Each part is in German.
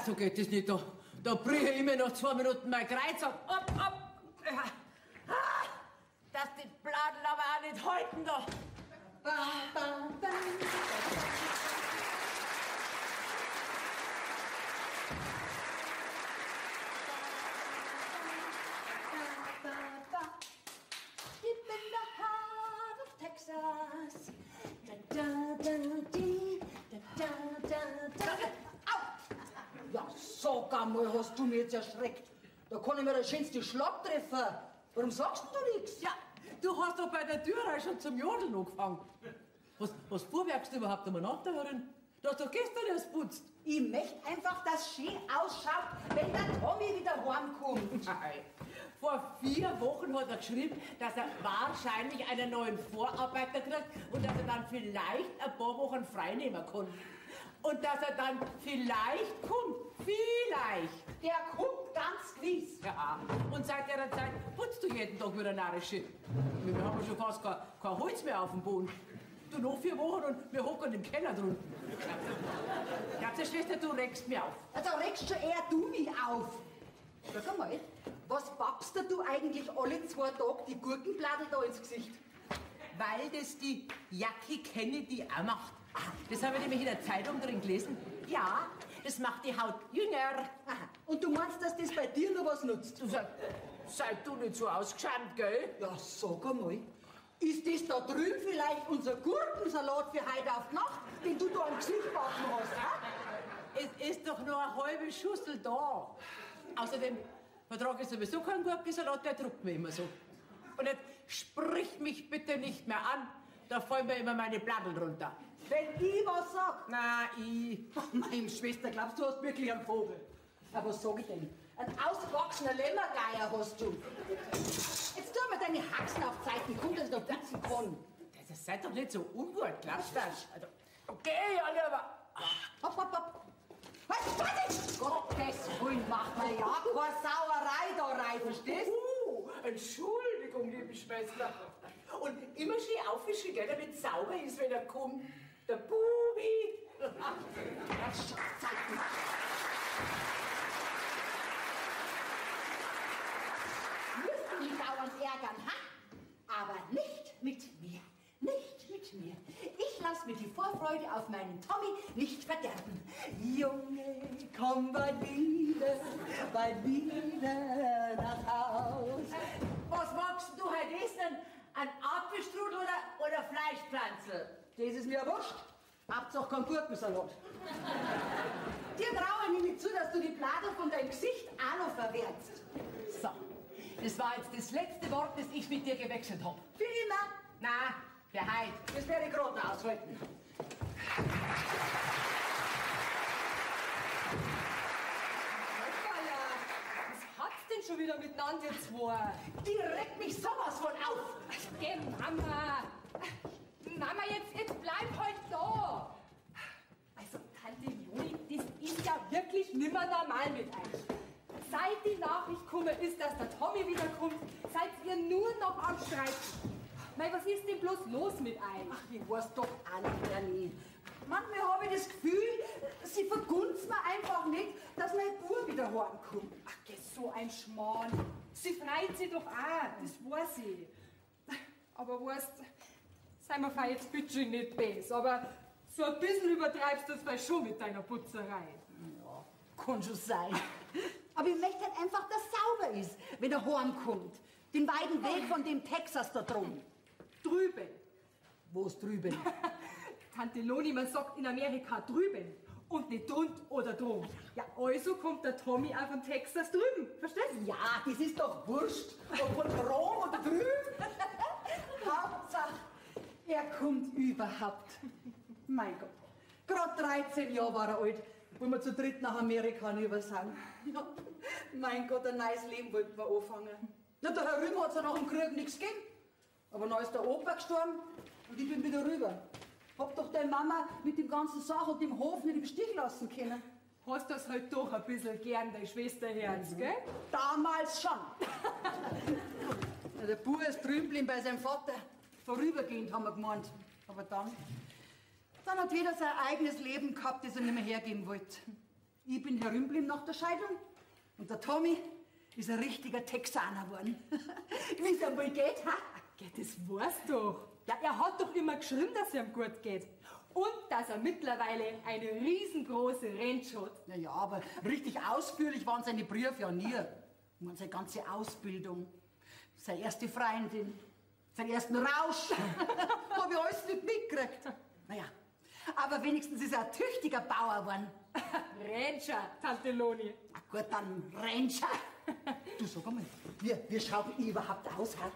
So geht es nicht. Da brüche ich mir nach 2 Minuten mein Kreuz ab. Ja. Dass die Bladen aber auch nicht halten da. Deep in the heart of Texas. Ja, sag einmal, hast du mich jetzt erschreckt. Da kann ich mir der schönste Schlag treffen. Warum sagst du nichts? Ja, du hast doch bei der Tür schon zum Jodeln angefangen. Was fuhrwerkst du überhaupt einmal nach da herin? Du hast doch gestern erst putzt. Ich möchte einfach, dass es schön ausschaut, wenn der Tommy wieder heimkommt. Nein. Vor 4 Wochen hat er geschrieben, dass er wahrscheinlich einen neuen Vorarbeiter kriegt und dass er dann vielleicht ein paar Wochen frei nehmen kann. Und dass er dann vielleicht kommt. Vielleicht. Der kommt ganz gewiss. Ja, und seit der Zeit putzt du jeden Tag wieder narrische. Wir haben schon fast kein Holz mehr auf dem Boden. Du, noch 4 Wochen und wir hocken im Keller drin. Glaubst du, Schwester, du regst mich auf? Also regst schon eher du mich auf. Sag einmal, was pappst du eigentlich alle 2 Tage die Gurkenbladel da ins Gesicht? Weil das die Jackie Kennedy auch macht. Das habe ich nämlich in der Zeitung drin gelesen. Ja, das macht die Haut jünger. Aha. Und du meinst, dass das bei dir noch was nutzt? Du sei du nicht so ausgeschämt, gell? Ja, sag einmal. Ist das da drüben vielleicht unser Gurkensalat für heute auf die Nacht, den du da im Gesicht backen hast? Ha? Es ist doch nur eine halbe Schüssel da. Außerdem vertrage ich sowieso keinen Gurkensalat, der druckt mir immer so. Und jetzt sprich mich bitte nicht mehr an, da fallen mir immer meine Bladeln runter. Wenn ich was sag? Na, ich. Meine Schwester, glaubst du, hast wirklich einen Vogel? Aber was sag ich denn? Ein ausgewachsener Lämmergeier hast du. Jetzt tu mal deine Haxen auf Zeiten, kommt das noch putzen kann. Das seid doch nicht so ungut, glaubst du das? Also, okay, alle, aber. Hopp, hopp, hopp. Was? Gottes Willen, macht mal ja keine Sauerei da rein, verstehst? Entschuldigung, liebe Schwester. Und immer schön aufwischen, gell, damit es sauber ist, wenn er kommt. Der Bubi. Das Zeiten. Müsst mich dauernd ärgern, ha? Aber nicht mit mir. Nicht mit mir. Ich lass mir die Vorfreude auf meinen Tommy nicht verderben. Junge, komm bald wieder nach Haus. Was magst du heute essen? Ein Apfelstrudel oder Fleischpflanzel? Das ist mir wurscht. Hauptsache kein Gurkensalat. Dir traue ich nämlich zu, dass du die Bladel von deinem Gesicht auch noch verwehrst. So, das war jetzt das letzte Wort, das ich mit dir gewechselt habe. Für immer. Na, für heute. Das werde ich gerade aushalten. Was hat's denn schon wieder miteinander, ihr zwei? Die regt mich sowas von auf. Geh, Mama. Mama, jetzt bleib halt da. Also, Tante Joni, das ist ja wirklich nimmer normal mit euch. Seit die Nachricht gekommen ist, dass der Tommy wiederkommt, seid ihr nur noch am Streiten. Mei, was ist denn bloß los mit euch? Ach, ich weiß doch auch nicht, Berlin. Manchmal habe ich das Gefühl, sie vergunst mir einfach nicht, dass mein Bub wieder heimkommt. Ach, geh, so ein Schmarrn. Sie freut sich doch auch, das weiß ich. Aber weißt, sei mir fein jetzt bitte nicht böse, aber so ein bisschen übertreibst du das vielleicht schon mit deiner Putzerei. Ja, kann schon sein. Aber ich möchte halt einfach, dass es sauber ist, wenn er heimkommt. Den weiten Weg von dem Texas da drum. Drüben. Wo ist drüben? Tante Loni, man sagt in Amerika drüben. und nicht drund oder drum. Ja, also kommt der Tommy auch von Texas drüben, verstehst du? Ja, das ist doch wurscht. Ob von Rom oder drüben. Hauptsache, er kommt überhaupt. Mein Gott, gerade 13 Jahre war er alt, wo wir zu dritt nach Amerika rüber sind. Ja, mein Gott, ein neues Leben wollten wir anfangen. Na, der Herr Rühm hat ja nach dem Krieg nichts gegeben. Aber dann ist der Opa gestorben und ich bin wieder rüber. Hab doch deine Mama mit dem ganzen Sach und dem Hof nicht im Stich lassen können. Hast das halt doch ein bisschen gern, dein Schwesterherz, gell? Damals schon. Ja, der Bub ist drüben geblieben bei seinem Vater. Vorübergehend haben wir gemeint. Aber dann hat jeder sein eigenes Leben gehabt, das er nicht mehr hergeben wollte. Ich bin herumgeblieben nach der Scheidung und der Tommy ist ein richtiger Texaner geworden. Wie es ihm wohl geht, ha? Gell, das weißt du doch. Ja, er hat doch immer geschrieben, dass es ihm gut geht. Und dass er mittlerweile eine riesengroße Ranch hat. Ja, ja, aber richtig ausführlich waren seine Briefe ja nie. Ich meine, seine ganze Ausbildung, seine erste Freundin, seinen ersten Rausch. Hab ich alles nicht mitgekriegt. Naja, aber wenigstens ist er ein tüchtiger Bauer geworden. Rancher, Tante Loni. Na gut, dann Rancher. Du, sag einmal, wie schaut ihn überhaupt aus? Ha?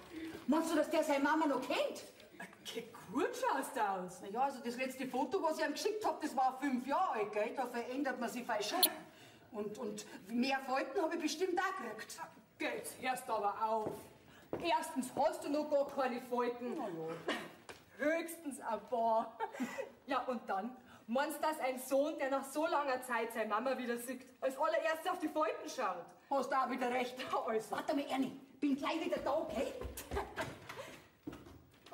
Meinst du, dass der seine Mama noch kennt? Gut schaust du aus. Na ja, also das letzte Foto, was ich ihm geschickt hab, das war 5 Jahre alt, gell? Da verändert man sich fast schon. Und mehr Falten habe ich bestimmt auch gekriegt. Jetzt hörst du aber auf. Erstens hast du noch gar keine Falten. Na ja. Höchstens ein paar. Ja, und dann? Meinst du, dass ein Sohn, der nach so langer Zeit seine Mama wieder sieht, als allererstes auf die Falten schaut? Hast du auch wieder recht. Also. Warte mal, Ernie, bin gleich wieder da, okay?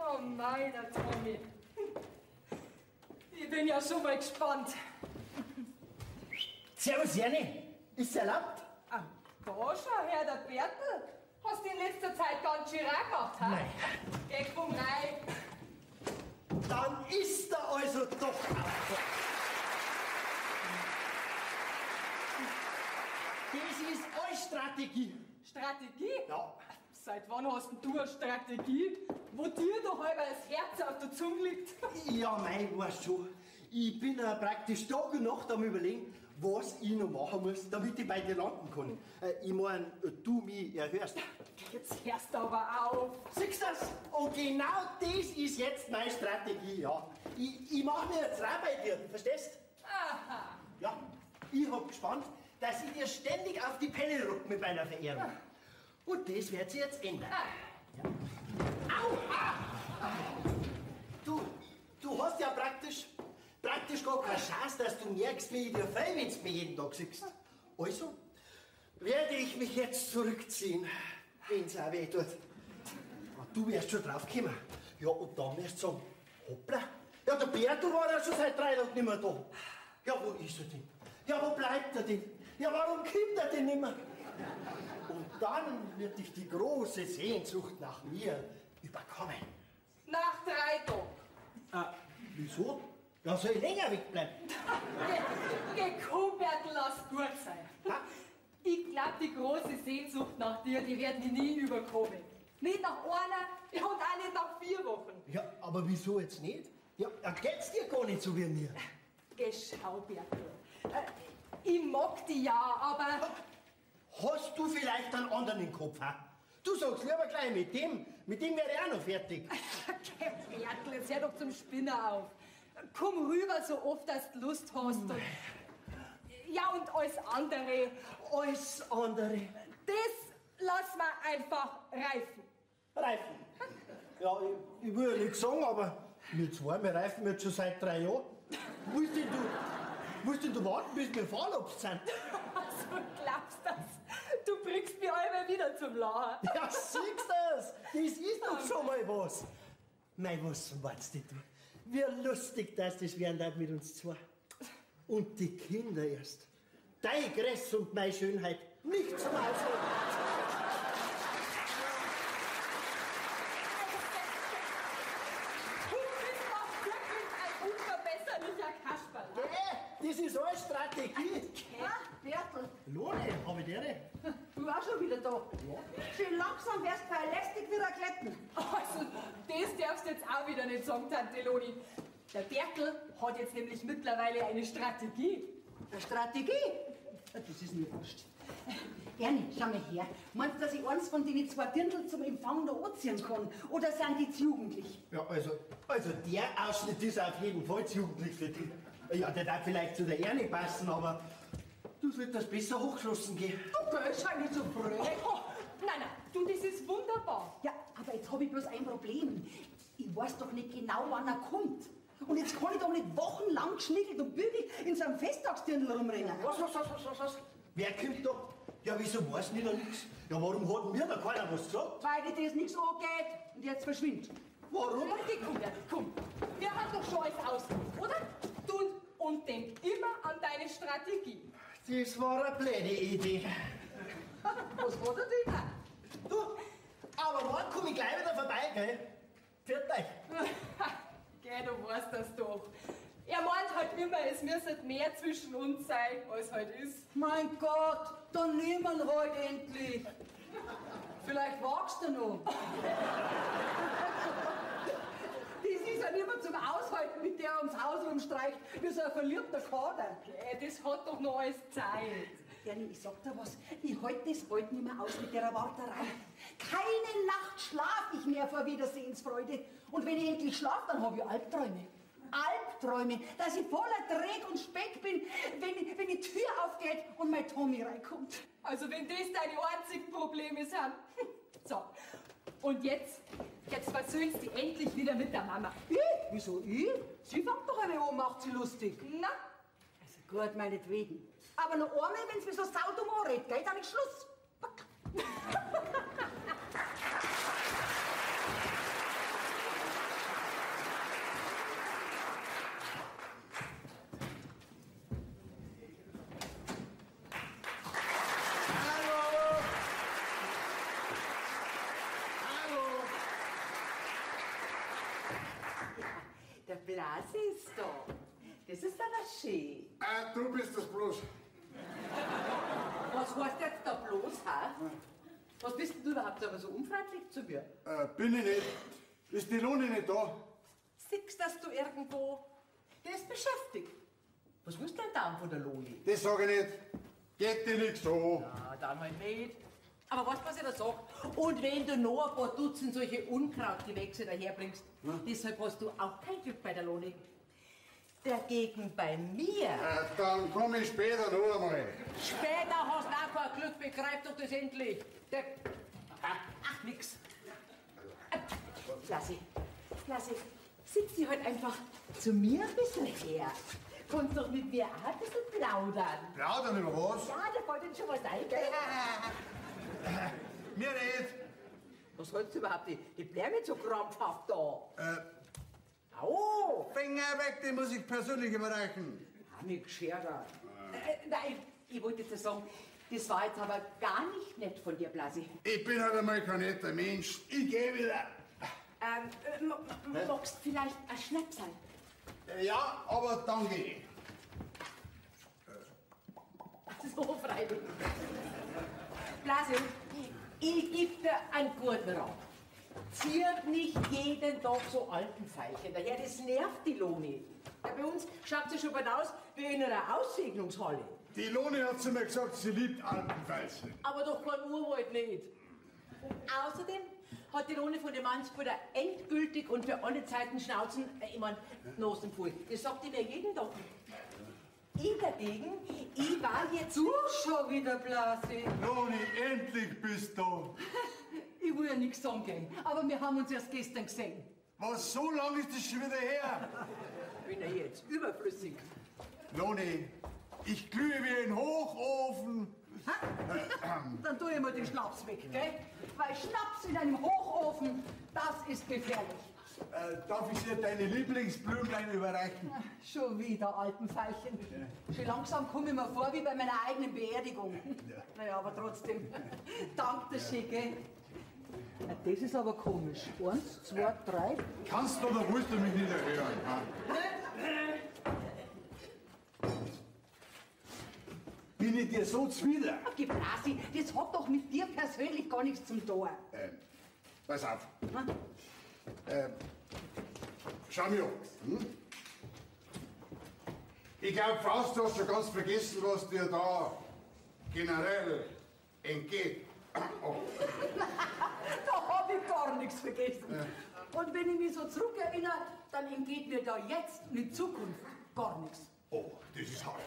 Oh, meiner Tommy. Ich bin ja schon mal gespannt. Servus, Ernie. Ist erlaubt? Ah, da schau her, der Bertel. Hast du in letzter Zeit ganz schön rein gehabt, ha? Nein. Geh, komm rein. Dann ist er also doch auch. Das ist eure Strategie. Strategie? Ja. Seit wann hast denn du eine Strategie, wo dir doch halber das Herz auf der Zunge liegt? Ja, mein, weißt schon. Ich bin praktisch Tag und Nacht am Überlegen, was ich noch machen muss, damit ich bei dir landen kann. Ich mein, du mich erhörst. Jetzt hörst du aber auf. Siehst du das? Und genau das ist jetzt meine Strategie, ja. Ich mache mir jetzt rein bei dir, verstehst? Aha. Ja, ich hab gespannt, dass ich dir ständig auf die Pelle ruck mit meiner Verehrung. Und das wird sich jetzt ändern. Ja. Au! Du hast ja praktisch gar keine Chance, dass du merkst, wie ich dir fein, wenn du mich jeden Tag siehst. Also werde ich mich jetzt zurückziehen, wenn es auch weh tut. Du wirst schon draufkommen. Ja, und dann wirst du sagen, hoppla. Ja, der Bertel war ja schon seit 3 Tagen nicht mehr da. Ja, wo ist er denn? Ja, wo bleibt er denn? Ja, warum kommt er denn nicht mehr? Und dann wird dich die große Sehnsucht nach mir überkommen. Nach 3 Tagen. Wieso? Ja, soll ich länger wegbleiben? Geh, komm, Bertel, lass gut sein. Ha? Ich glaub, die große Sehnsucht nach dir, die wird mich nie überkommen. Nicht nach einer und auch nicht nach 4 Wochen. Ja, aber wieso jetzt nicht? Ja, geht's dir gar nicht so wie mir. Geh, schau, Bertel. Ich mag dich ja, aber... Hast du vielleicht einen anderen im Kopf, ha? Du sagst lieber gleich mit dem wäre ich auch noch fertig. Bertel, jetzt hör doch zum Spinner auf. Komm rüber so oft, dass du Lust hast. Und, ja, und alles andere. Alles andere. Das lass mal einfach reifen. Reifen. Ja, ich will ja nichts sagen, aber wir zwei, wir reifen jetzt schon seit 3 Jahren. Musst denn du warten, bis wir Fahrlobst sind? So glaubst du das? Du bringst mich einmal wieder zum Lachen. Ja, siehst du das? Das ist doch schon mal was. Mei, was meinst du? Wie lustig das werden darf mit uns zwei. Und die Kinder erst. Dein Gress und meine Schönheit nicht zum Ausreden. Du bist doch wirklich ein unverbesserlicher Kasperl. Das ist eine Strategie. Ah, Bertel, Lohne, hab ich dir nicht? du auch schon wieder da. Ja. Schön langsam wärst du lästig wieder glätten. Also, das darfst du jetzt auch wieder nicht sagen, Tante Loni. Der Berkel hat jetzt nämlich mittlerweile eine Strategie. Eine Strategie? Das ist mir wurscht. Ernie, schau mal her. Meinst du, dass ich eins von den 2 Dirndl zum Empfang da anziehen kann? Oder sind die zu jugendlich? Ja, also der Ausschnitt ist auf jeden Fall zu jugendlich für dich. Ja, der darf vielleicht zu der Ernie passen, aber du solltest besser hochschlossen gehen. Du gehst halt nicht so früh. Oh, nein, du, das ist wunderbar. Ja, aber jetzt habe ich bloß ein Problem. Ich weiß doch nicht genau, wann er kommt. Und jetzt kann ich doch nicht wochenlang geschnickelt und bügelt in so einem Festtagsdirndl rumrennen. Was? Wer kommt da? Ja, wieso weiß nicht noch nichts? Ja, warum hat mir da keiner was gesagt? Weil dir das nichts angeht und jetzt verschwindet. Warum? Komm. Wir haben doch schon alles ausgemacht, oder? Du und denk immer an deine Strategie. Das war eine blöde Idee. Was hat er denn? Du, aber morgen komm ich gleich wieder vorbei, gell? Pfiat euch. Gell, du weißt das doch. Er meint halt immer, es müsste mehr zwischen uns sein, als halt ist. Mein Gott, dann nehmen wir halt endlich. Vielleicht wagst du noch. Das ist ja nicht mehr zum Aushalten, mit der ums Haus rumstreicht, wie so ein verliebter Kader. Das hat doch noch alles Zeit. Ernie, ich sag dir was, ich halte das bald nicht mehr aus mit der Warterei. Keine Nacht schlaf ich mehr vor Wiedersehensfreude. Und wenn ich endlich schlaf, dann habe ich Albträume. Albträume, dass ich voller Dreck und Speck bin, wenn die Tür aufgeht und mein Tommy reinkommt. Also wenn das deine einzigen Probleme sind. So, und jetzt versöhnst du dich endlich wieder mit der Mama. Ich? Wieso ich? Sie fängt doch eine an, macht sie lustig. Na? Also gut, meinetwegen. Aber noch einmal, wenn es mir so saudumm anredet, gell, dann ist Schluss. Der Blase ist da. Das ist aber schön. Du bist das bloß. Was heißt jetzt da bloß, ha? Was bist denn du überhaupt aber so unfreundlich zu mir? Bin ich nicht. Ist die Lohne nicht da? Siehst, dass du irgendwo... Der ist beschäftigt. Was willst du denn da von der Loni? Das sag ich nicht. Geht dir nichts an. Ja, dann halt nicht. Aber weißt du, was ich da sag? Und wenn du noch ein paar Dutzend solche Unkrautgewächse daherbringst, deshalb hast du auch kein Glück bei der Loni. Dagegen bei mir. Dann komm ich später noch einmal. Später hast du auch kein Glück, begreif doch das endlich. Ach, nix. Lassi, sitz dich halt einfach zu mir ein bisschen her. Kannst doch mit mir auch ein bisschen plaudern. Plaudern über was? Ja, da fällt uns schon was ein, gell? Mir nicht. Was hältst du überhaupt die Bläme so krampfhaft da? Au! Finger weg, den muss ich persönlich überreichen. Nix scherer. Nein, ich wollte jetzt sagen, das war jetzt aber gar nicht nett von dir, Blasi. Ich bin halt einmal kein netter Mensch. Ich geh wieder. Magst vielleicht ein Schnäpsal? Ja, aber dann geh ich. So freilich. Blasi, ich geb dir einen guten Rat. Zieh nicht jeden Tag so alten Veilchen daher, das nervt die Loni. Ja, bei uns schaut sie schon bald aus wie in einer Aussegnungshalle. Die Lone hat zu mir gesagt, sie liebt Alpenfeilchen. Aber doch kein Urwald nicht. Und außerdem hat die Loni von dem Mannsbruder endgültig und für alle Zeiten Schnauzen, ich mein, Nase empfohlen. Das sagt die mir jeden Tag. Ich dagegen, ich war jetzt... Du schon wieder, Blasi. Loni, endlich bist du. Ich will ja nichts sagen, gell. Aber wir haben uns erst gestern gesehen. Was, so lang ist das schon wieder her? Bin ich jetzt überflüssig. Loni, ich glühe wie ein Hochofen. Dann tue ich mal den Schnaps weg, gell? Weil Schnaps in einem Hochofen, das ist gefährlich. Darf ich dir deine Lieblingsblümlein überreichen? Schon wieder, Alpenfeilchen. Schon langsam komme ich mir vor wie bei meiner eigenen Beerdigung. Naja, aber trotzdem. Danke, Schicke. Das ist aber komisch. 1, 2, 3. Kannst oder willst du mich nicht erhören? Ha? Bin ich dir so zuwider? Geh, Blasi, das hat doch mit dir persönlich gar nichts zum tun. Pass auf. Schau mir an. Ich glaube, Faust, du hast schon ganz vergessen, was dir da generell entgeht. Oh. Da habe ich gar nichts vergessen. Ja. Und wenn ich mich so zurückerinnere, dann entgeht mir da jetzt und in Zukunft gar nichts. Oh, das ist hart.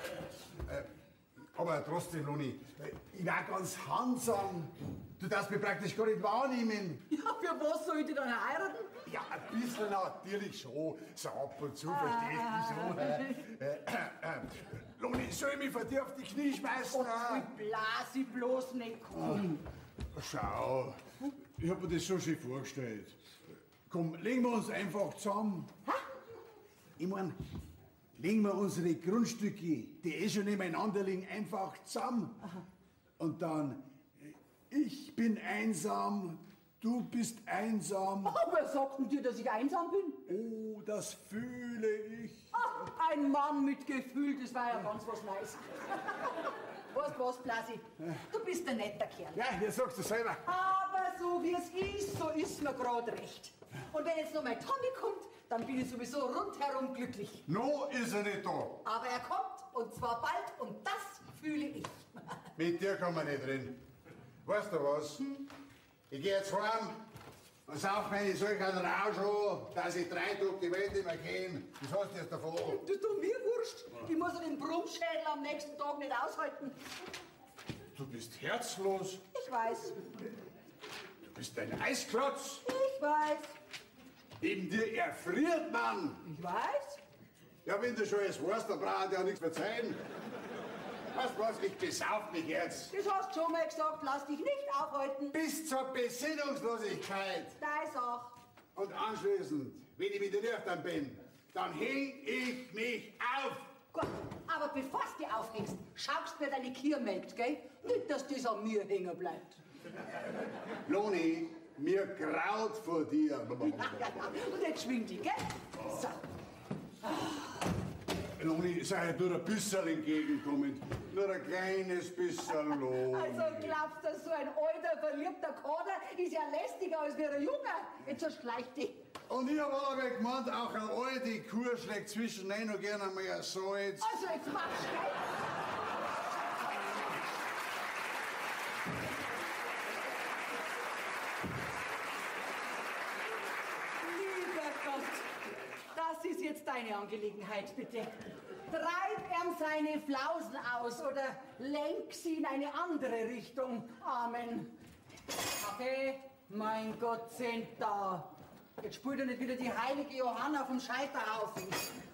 Aber trotzdem, Loni, ich war ganz handsam. Du darfst mich praktisch gar nicht wahrnehmen. Ja, für was soll ich dich dann heiraten? Ja, ein bisschen natürlich schon. So ab und zu, verstehst du so. Loni, soll ich mich vor dir auf die Knie schmeißen? Oh, ich blase bloß nicht. Komm. Schau, ich hab mir das so schön vorgestellt. Komm, legen wir uns einfach zusammen. Ha? Ich mein, legen wir unsere Grundstücke, die schon nebeneinander liegen, einfach zusammen. Aha. Und dann, ich bin einsam, du bist einsam. Oh, wer sagt denn dir, dass ich einsam bin? Oh, das fühle ich. Ach, ein Mann mit Gefühl, das war ja ganz was Neues. Weißt du was, Blasi? Du bist ein netter Kerl. Ja, jetzt sagst du selber. Aber so wie es ist, so ist mir gerade recht. Und wenn jetzt noch mein Tommy kommt, dann bin ich sowieso rundherum glücklich. No ist er nicht da. Aber er kommt, und zwar bald, und das fühle ich. Mit dir kann man nicht reden. Weißt du was? Ich gehe jetzt heim und sauf meine solchen Rausch an, dass ich 3 Tage die Welt nicht mehr kenne. Das heißt jetzt davon. Das ist doch mir wurscht. Ich muss den Brummschädel am nächsten Tag nicht aushalten. Du bist herzlos. Ich weiß. Du bist ein Eisklotz. Ich weiß. Neben dir erfriert man. Ich weiß. Ja, wenn du schon es weißt, dann braucht er ja nichts verzeihen. Weißt du was, ich besauf mich jetzt. Das hast du schon mal gesagt, lass dich nicht aufhalten. Bis zur Besinnungslosigkeit. Deine Sache. Und anschließend, wenn ich wieder nüchtern bin, dann häng ich mich auf. Gut, aber bevor du dich aufhängst, schaust mir deine Kiermägd, gell? Nicht, dass das an mir hängen bleibt. Loni, mir graut vor dir. Und jetzt schwing dich, gell? So. Loni, sei nur ein bisschen entgegenkommend. Nur ein kleines bisschen, Loni. Also glaubst du, so ein alter, verliebter Kader ist ja lästiger als wie ein Junger? Jetzt so schleicht dich. Und ich hab aber gemeint, auch eine alte Kuh schlägt zwischendurch noch gerne mal ein Salz. Also jetzt mach's, gell? Lieber Gott, das ist jetzt deine Angelegenheit, bitte. Treib ihm seine Flausen aus oder lenk sie in eine andere Richtung. Amen. Kaffee, mein Gott, sind da. Jetzt spült er nicht wieder die heilige Johanna vom Scheiterhaufen.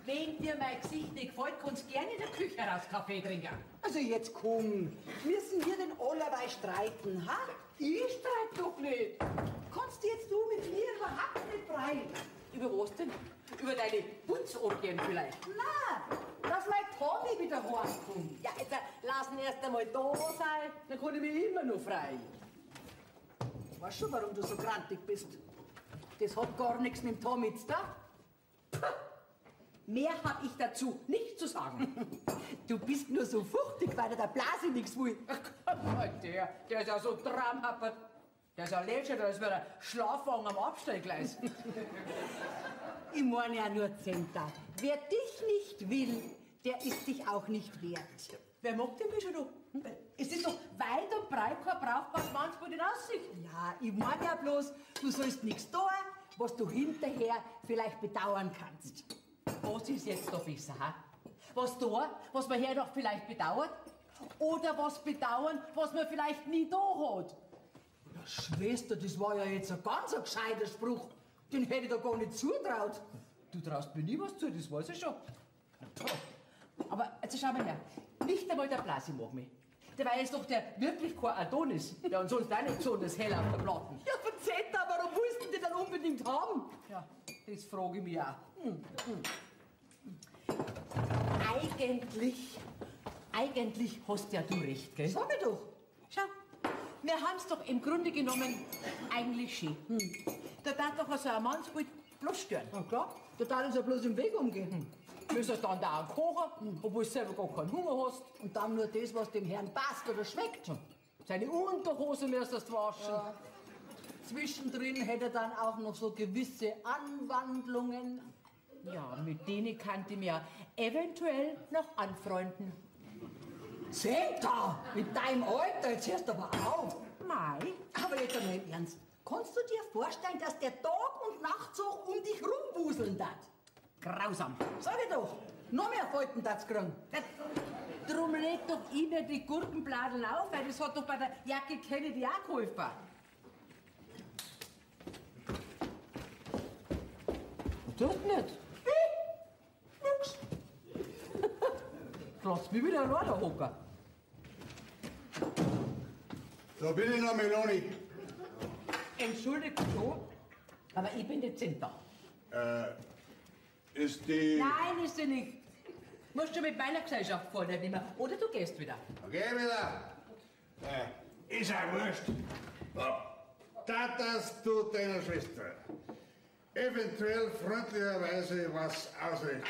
Wenn dir mein Gesicht nicht gefällt, kannst du gerne in der Küche raus Kaffee trinken. Also jetzt komm, müssen wir denn allerweil streiten, ha? Ich streite doch nicht. Kannst jetzt du mit mir überhaupt nicht breien? Über was denn? Über deine Putzorgien vielleicht? Na, dass mein Tommy wieder heimkommt. Ja, jetzt lass ihn erst einmal da sein, dann kann ich mich immer noch frei. Ich weiß schon, warum du so grantig bist. Das hat gar nichts mit dem Tommy zu tun. Mehr hab ich dazu nicht zu sagen. Du bist nur so fuchtig, weil der Blase nichts will. Ach, der ist ja so traumhappert. Der ist ja lächerlich, als wäre ein Schlafwagen am Abstellgleis. Ich meine ja nur, Zenta. Wer dich nicht will, der ist dich auch nicht wert. Wer mag denn mich schon noch? Es ist doch weit und breit kein brauchbares Mannsbild in Aussicht. Ja, ich meine ja bloß, du sollst nichts tun, was du hinterher vielleicht bedauern kannst. Was ist jetzt da besser, ha? Was da, was man her noch vielleicht bedauert? Oder was bedauern, was man vielleicht nie da hat? Ja, Schwester, das war ja jetzt ein ganz gescheiter Spruch. Den hätte ich da gar nicht zutraut. Du traust mir nie was zu, das weiß ich schon. Aber jetzt schau mal her. Nicht einmal der Blasi mag mich. Dabei ist doch der wirklich kein Adonis. Der und sonst auch nicht besonders hell auf der Platten. Ja, Zeta, warum willst du die dann unbedingt haben? Ja, das frage ich mich auch. Eigentlich hast ja du recht, gell? Sag mir doch. Schau, wir haben's doch im Grunde genommen eigentlich schön. Da darf doch so ein Mannsbild bloß stören. Na klar, da darf uns ja bloß im Weg umgehen. Müsstest dann da auch kochen, obwohl du selber gar keinen Hunger hast. Und dann nur das, was dem Herrn passt oder schmeckt. Seine Unterhose müsstest du waschen. Ja. Zwischendrin hätte er dann auch noch so gewisse Anwandlungen. Ja, mit denen kann ich mir eventuell noch anfreunden. Senta, mit deinem Alter, jetzt hörst du aber auf. Mei, Aber jetzt einmal im Ernst. Kannst du dir vorstellen, dass der Tag und Nacht so um dich rumwuseln darf? grausam. Sag ich doch, noch mehr Falten darf's kriegen. Drum leg doch immer die Gurkenbladeln auf, weil das hat doch bei der Jacke Kennedy auch geholfen. Tut nicht. Nix. Lass mich wieder alleine hocken. So bin ich noch, Meloni. Entschuldigt schon, aber ich bin jetzt da. Ist die... Nein, ist sie nicht. Musst du mit meiner Gesellschaft vornehmen, oder du gehst wieder. Okay, wieder. Ist ja wurscht. Das tut deiner Schwester. Eventuell freundlicherweise was ausrichten.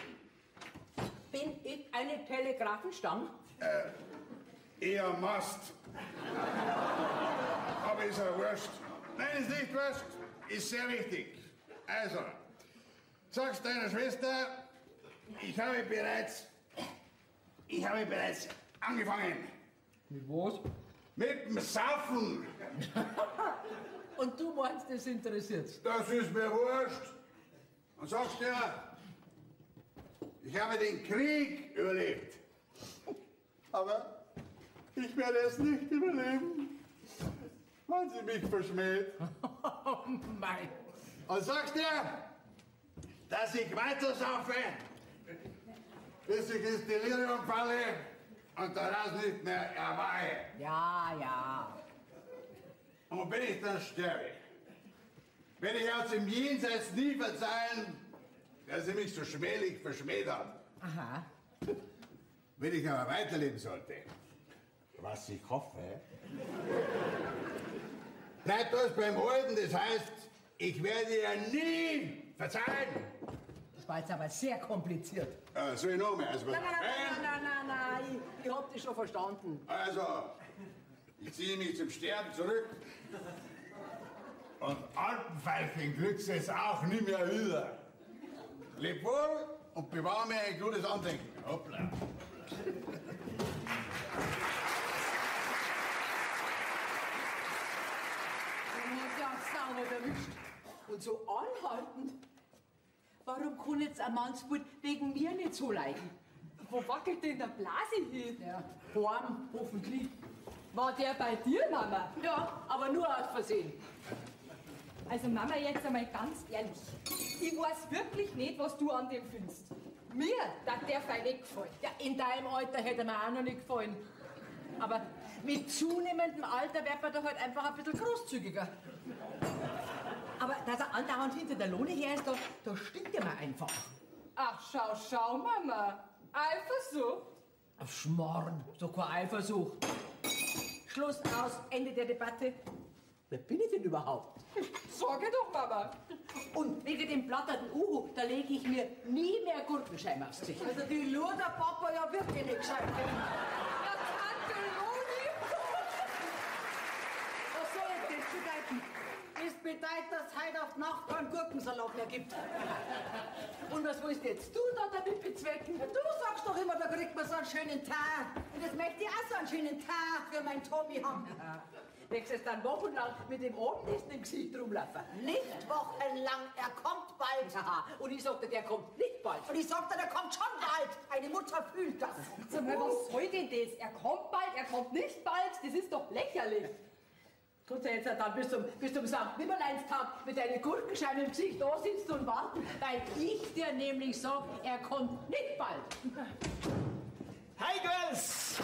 Bin ich eine Telegrafenstange? Eher Mast. Aber ist ja wurscht. Nein, ist nicht wurscht. Ist sehr wichtig. Also, sagst deiner Schwester, ich habe bereits angefangen. Mit was? Mit dem Saufen. Und du meinst, das interessiert? Das ist mir wurscht. Und sagst dir, ich habe den Krieg überlebt. Aber ich werde es nicht überleben, weil sie mich verschmäht. Oh mein. Und sagst dir, dass ich weiter saufe, bis ich ins Delirium falle und daraus nicht mehr erwache. Ja, ja. Und wenn ich dann sterbe, werde ich aus dem Jenseits nie verzeihen, dass sie mich so schmählich verschmäht hat. Aha. Wenn ich aber weiterleben sollte, was ich hoffe, bleibt das beim Alten, das heißt, ich werde ihr nie verzeihen. Das war jetzt aber sehr kompliziert. Soll ich noch mehr? Also, Nein, ich hab das schon verstanden. Also, ich ziehe mich zum Sterben zurück. Und Alpenveilchen kriegst du es auch nie mehr wieder. Leb wohl und bewahre mir ein gutes Andenken. Hoppla. Ja, sauber erwischt. Und so anhaltend. Warum kann jetzt ein Mannsbild wegen mir nicht so leiden? Wo wackelt denn der Blasi hin? Ja, warm, hoffentlich. War der bei dir, Mama? Ja, aber nur aus Versehen. Also Mama, jetzt einmal ganz ehrlich. Ich weiß wirklich nicht, was du an dem findest. Mir hat der Fall nicht gefallen. Ja, in deinem Alter hätte mir auch noch nicht gefallen. Aber mit zunehmendem Alter wird man doch halt einfach ein bisschen großzügiger. Aber dass er andauernd hinter der Lohne her ist, da stimmt ja mal einfach. Ach, schau, Mama. Eifersucht. Schmarrn, so keine Eifersucht. Schluss aus, Ende der Debatte. Wer bin ich denn überhaupt? Sag doch, Mama. Und wegen dem platterten Uhu, da lege ich mir nie mehr Gurkenscheiben aufs Gesicht. Also die lurt der Papa ja wirklich nicht gescheit. Ja, Tante Loni. Was soll jetzt das bedeuten? Das bedeutet, dass es heute auf die Nacht keinen Gurkensalat mehr gibt. Und was willst jetzt du da damit bezwecken? Du sagst doch immer, da kriegt man so einen schönen Tag. Und jetzt möchte ich auch so einen schönen Tag für meinen Tommy haben. Nächstes dann wochenlang mit dem Abendessen im Gesicht rumlaufen. Nicht wochenlang, er kommt bald. Aha, und ich sagte, der kommt nicht bald. Und ich sagte, der kommt schon bald. Eine Mutter fühlt das. Sag mal, was soll denn das? Er kommt bald, er kommt nicht bald. Das ist doch lächerlich. Tut ja jetzt dann bis zum St. Nimmerleinstag mit deinen Gurkenscheiben im Gesicht da sitzt und warten, weil ich dir nämlich sag, er kommt nicht bald. Hi, Girls!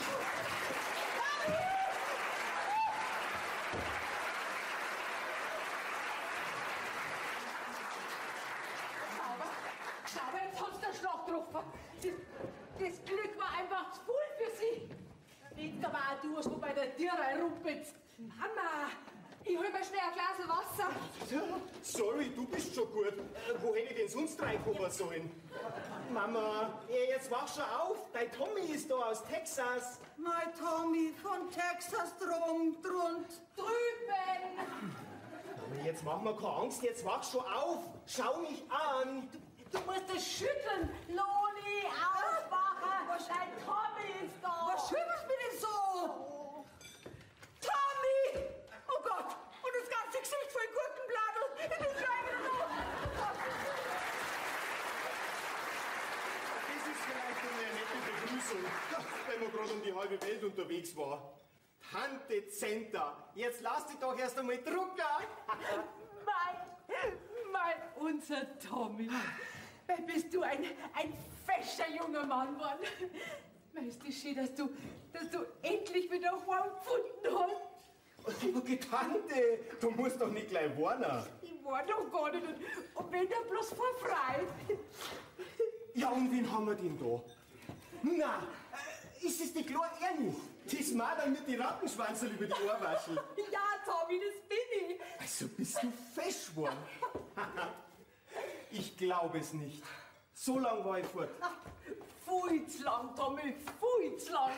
Aber jetzt hat's der Schlag getroffen. Das Glück war einfach zu viel für sie. Nicht aber auch du, so bei der Tür rumpelst. Mama, ich hol mir schnell ein Glas Wasser. Sorry, du bist schon gut. Wo hätte ich denn sonst reinkommen sollen? Mama, jetzt wach schon auf. Dein Tommy ist da aus Texas. Mein Tommy von Texas drüben. Drüben! Aber jetzt mach mir keine Angst, jetzt wach schon auf. Schau mich an. Du Du musst es schütteln. Loni, aufwachen. Dein Tommy ist da. Was schüttelst du mir denn so? Tommy! Oh Gott! Und das ganze Gesicht voll Gurkenbladel. Ich bin gleich wieder da. Das ist vielleicht eine nette Begrüßung, wenn man gerade um die halbe Welt unterwegs war. Tante Zenta, jetzt lass dich doch erst einmal drucken. Unser Tommy. Bist du ein fescher junger Mann geworden. Ist es schön, dass du endlich wieder heimgefunden hast. Du Tante, du musst doch nicht gleich warnen. Ich war doch gar nicht. Und wenn der bloß vor frei. Ja, und wen haben wir denn da? Na, ist es die kleine Ernie? Das Madern mit die Rattenschwanzerl über die Ohrwaschel. Ja, Tommy, das bin ich. Also bist du fesch geworden? Ich glaube es nicht. So lang war ich fort. Viel zu lang, Tommy, viel zu lang.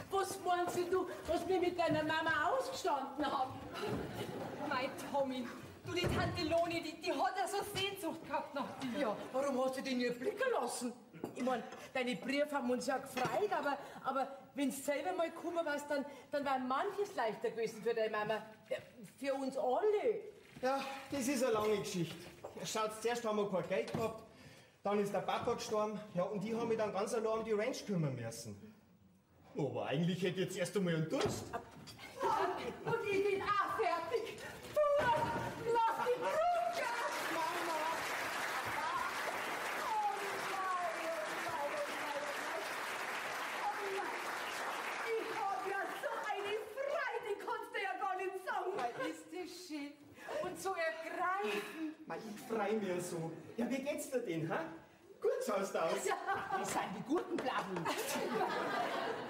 Was meinst du, was wir mit deiner Mama ausgestanden haben? Mein Tommy, du, die Tante Loni, die hat ja so Sehnsucht gehabt nach dir. Ja, warum hast du den nicht blicken lassen? Ich mein, deine Briefe haben uns ja gefreut, aber wenn du selber mal gekommen warst, dann wäre manches leichter gewesen für deine Mama. Ja, für uns alle. Ja, das ist eine lange Geschichte. Schaut, zuerst haben wir kein Geld gehabt, dann ist der Papa gestorben, ja, und ich habe mich dann ganz allein um die Ranch kümmern müssen. Aber eigentlich hätte ich jetzt erst einmal einen Durst. Und ich bin auch fertig. Lass die Brücke! Mama! Ich hab ja so eine Freude, kannst du ja gar nicht sagen. Ist das schön und so ergreifend. Ich freu mich so. Ja, wie geht's dir denn, hä? Gut schaust du aus. Das sind die guten Blaben.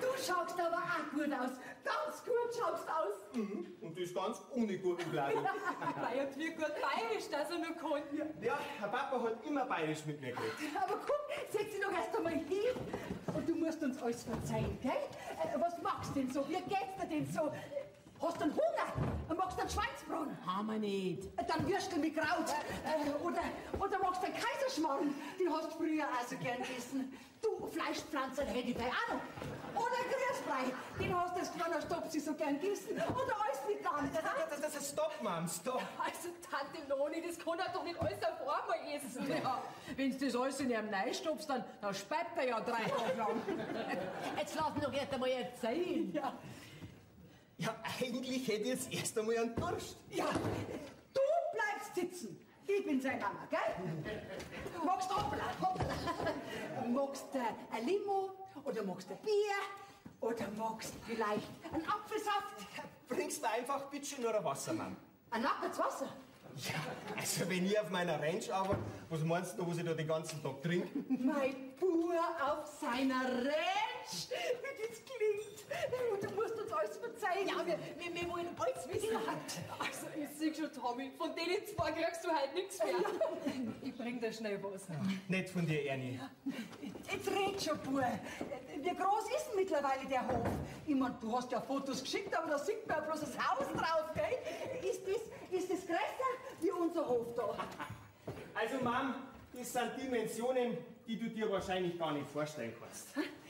Du schaust aber auch gut aus. Ganz gut schaust aus. Und das ganz ohne Gurkenblatt. Mei, und wie gut bayerisch, dass er noch kann. Ja, Herr Papa hat immer bayerisch mit mir geredet. Aber komm, setz dich doch erst einmal hin. Und du musst uns alles verzeihen, gell? Was magst du denn so? Wie geht's dir denn so? Hast du einen Hunger? Magst du einen Schweinsbraten? Haben wir nicht. Dann Würstel mit Kraut. Oder magst du einen Kaiserschmarrn? Den hast du früher auch so gern gegessen. Du, Fleischpflanzen hätte ich bei auch noch. Oder Grüßbrei. Den hast du als kleiner Stopsi so gern gegessen. Oder alles mit Garn. Das ist Stopp, Mom, stopp. Also, Tante Loni, das kann er doch nicht alles auf einmal essen. Ja, wenn du das alles in ihrem Nein stopfst, dann speibt er ja 3 Tage lang. Jetzt lass mich doch erst einmal erzählen. Ja. Ja, eigentlich hätte ich jetzt erst einmal einen Durst. Ja, du bleibst sitzen. Ich bin seine Mama, gell? Magst du hoppla? Magst du ein Limo? Oder magst du ein Bier? Oder magst du vielleicht einen Apfelsaft? Bringst du einfach bitte nur ein Wasser, Mann? Ein nacktes Wasser? Ja, also wenn ich auf meiner Ranch arbeite, was meinst du, was ich da den ganzen Tag trinke? Mein Bub auf seiner Ranch? Wie das klingt. Und du musst uns alles verzeihen. Ja, wir wollen alles wissen. Also, ich sehe schon, Tommy, von denen 2 kriegst du heute nichts mehr. Ich bring dir schnell was. Nicht von dir, Ernie. Jetzt red schon, Bub. Wie groß ist denn mittlerweile der Hof? Ich mein, du hast ja Fotos geschickt, aber da sieht man ja bloß das Haus drauf, gell? Ist das größer wie unser Hof da? Also, Mom, das sind Dimensionen, die du dir wahrscheinlich gar nicht vorstellen kannst.